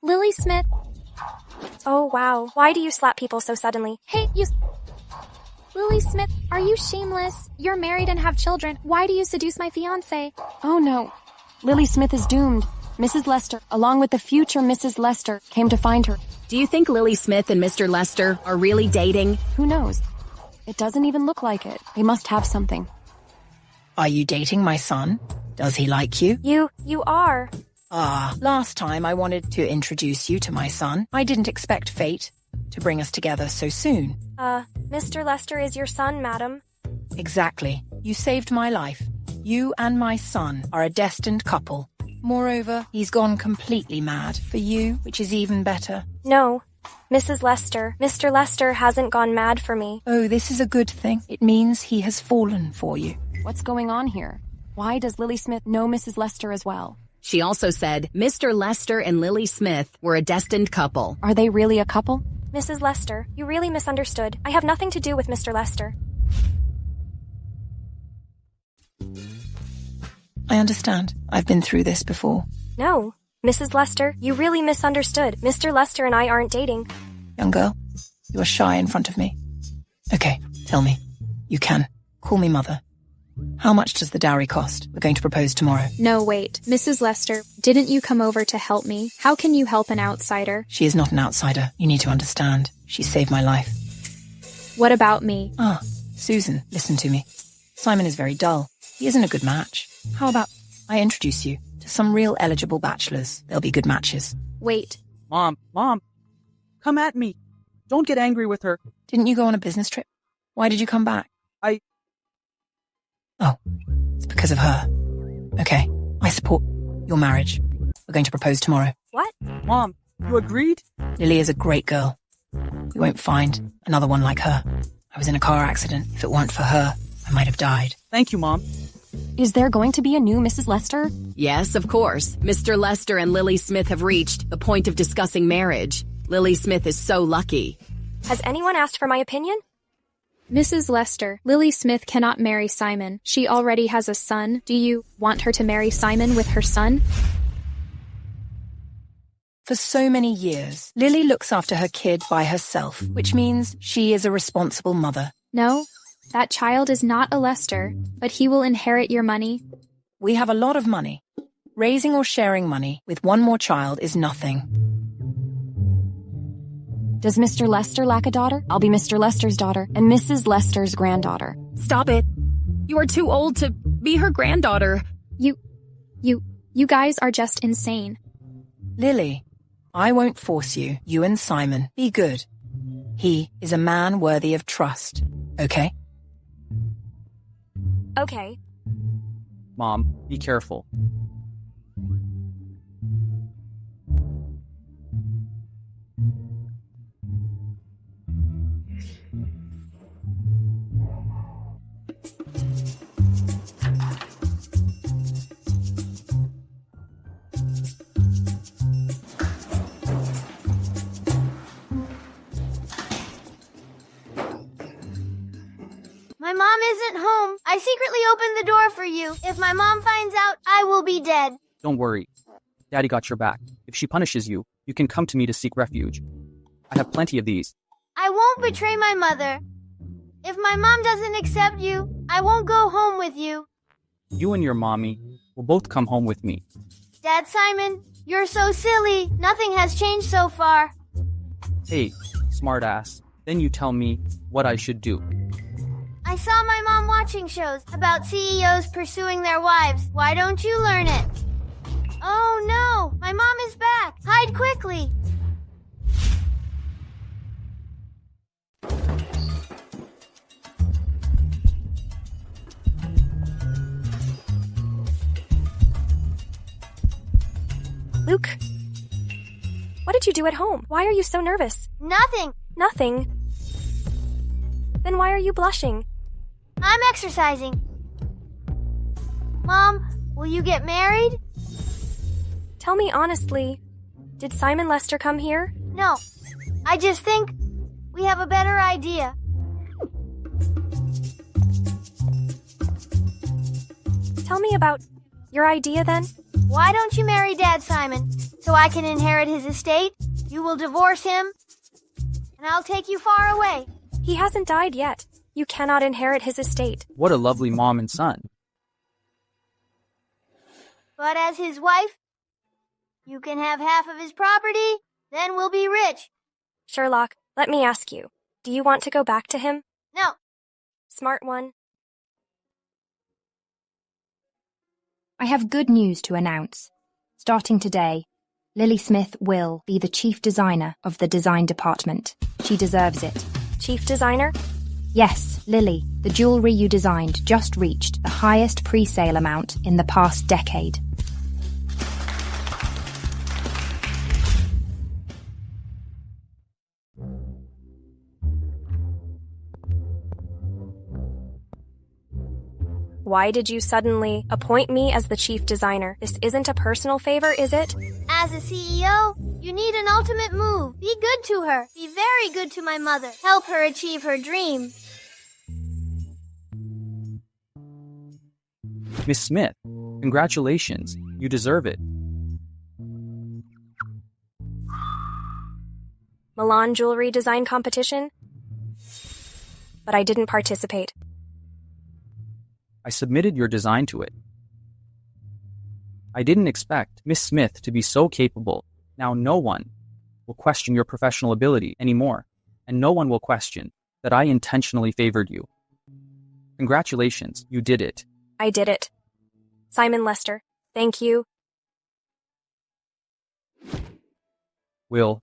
L: Lily Smith.
A: Oh, wow. Why do you slap people so suddenly?
L: Hey, you... Lily Smith, are you shameless? You're married and have children. Why do you seduce my fiancé?
N: Oh no. Lily Smith is doomed. Mrs. Lester, along with the future Mrs. Lester, came to find her.
B: Do you think Lily Smith and Mr. Lester are really dating?
N: Who knows? It doesn't even look like it. They must have something.
F: Are you dating my son? Does he like you?
A: You are.
F: Last time I wanted to introduce you to my son. I didn't expect fate to bring us together so soon.
A: Mr. Lester is your son, madam.
F: Exactly. You saved my life. You and my son are a destined couple. Moreover, he's gone completely mad for you, which is even better.
A: No, Mrs. Lester. Mr. Lester hasn't gone mad for me.
F: Oh, this is a good thing. It means he has fallen for you.
N: What's going on here? Why does Lily Smith know Mrs. Lester as well?
B: She also said Mr. Lester and Lily Smith were a destined couple.
N: Are they really a couple?
A: Mrs. Lester, you really misunderstood. I have nothing to do with Mr. Lester.
F: I understand. I've been through this before.
A: No, Mrs. Lester, you really misunderstood. Mr. Lester and I aren't dating.
F: Young girl, you are shy in front of me. Okay, tell me. You can. Call me mother. How much does the dowry cost? We're going to propose tomorrow.
L: No, wait. Mrs. Lester, didn't you come over to help me? How can you help an outsider?
F: She is not an outsider. You need to understand. She saved my life.
L: What about me?
F: Susan, listen to me. Simon is very dull. He isn't a good match. How about I introduce you to some real eligible bachelors? They'll be good matches.
L: Wait.
C: Mom, come at me. Don't get angry with her.
F: Didn't you go on a business trip? Why did you come back? Oh, it's because of her. Okay, I support your marriage. We're going to propose tomorrow.
A: What?
C: Mom, you agreed?
F: Lily is a great girl. You won't find another one like her. I was in a car accident. If it weren't for her, I might have died.
C: Thank you, Mom.
N: Is there going to be a new Mrs. Lester?
B: Yes, of course. Mr. Lester and Lily Smith have reached the point of discussing marriage. Lily Smith is so lucky.
A: Has anyone asked for my opinion?
L: Mrs. Lester, Lily Smith cannot marry Simon. She already has a son. Do you want her to marry Simon with her son?
F: For so many years, Lily looks after her kid by herself, which means she is a responsible mother.
L: No, that child is not a Lester, but he will inherit your money.
F: We have a lot of money. Raising or sharing money with one more child is nothing.
N: Does Mr. Lester lack a daughter? I'll be Mr. Lester's daughter and Mrs. Lester's granddaughter.
B: Stop it. You are too old to be her granddaughter.
L: You guys are just insane.
F: Lily, I won't force you. You and Simon, be good. He is a man worthy of trust, okay?
A: Okay.
C: Mom, be careful.
E: My mom isn't home. I secretly opened the door for you. If my mom finds out, I will be dead.
C: Don't worry. Daddy got your back. If she punishes you, you can come to me to seek refuge. I have plenty of these.
E: I won't betray my mother. If my mom doesn't accept you, I won't go home with you.
C: You and your mommy will both come home with me.
E: Dad Simon, you're so silly. Nothing has changed so far.
C: Hey, smartass. Then you tell me what I should do.
E: I saw my mom watching shows about CEOs pursuing their wives. Why don't you learn it? Oh no! My mom is back! Hide quickly!
A: Luke, what did you do at home? Why are you so nervous?
E: Nothing!
A: Nothing? Then why are you blushing?
E: I'm exercising. Mom, will you get married?
A: Tell me honestly, did Simon Lester come here?
E: No. I just think we have a better idea.
A: Tell me about your idea then.
E: Why don't you marry Dad Simon so I can inherit his estate? You will divorce him, and I'll take you far away.
A: He hasn't died yet. You cannot inherit his estate.
C: What a lovely mom and son.
E: But as his wife, you can have half of his property, then we'll be rich.
A: Sherlock, let me ask you. Do you want to go back to him?
E: No.
A: Smart one.
N: I have good news to announce. Starting today, Lily Smith will be the chief designer of the design department. She deserves it.
A: Chief designer?
N: Yes, Lily, the jewelry you designed just reached the highest pre-sale amount in the past decade.
A: Why did you suddenly appoint me as the chief designer? This isn't a personal favor, is it?
E: As a CEO, you need an ultimate move. Be good to her. Be very good to my mother. Help her achieve her dream.
C: Miss Smith, congratulations. You deserve it.
A: Milan jewelry design competition? But I didn't participate.
C: I submitted your design to it. I didn't expect Miss Smith to be so capable. Now no one will question your professional ability anymore, and no one will question that I intentionally favored you. Congratulations, you did it.
A: I did it. Simon Lester, thank you.
C: Will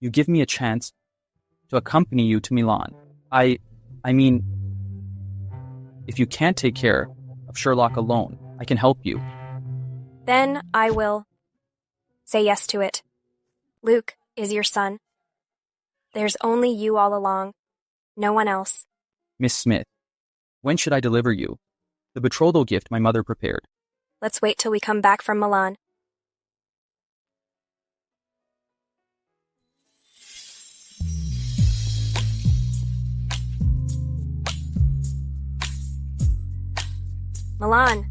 C: you give me a chance to accompany you to Milan? I mean, if you can't take care of Sherlock alone, I can help you.
A: Then I will say yes to it. Luke is your son. There's only you all along. No one else.
C: Miss Smith, when should I deliver you the betrothal gift my mother prepared?
A: Let's wait till we come back from Milan. Milan,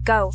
A: go.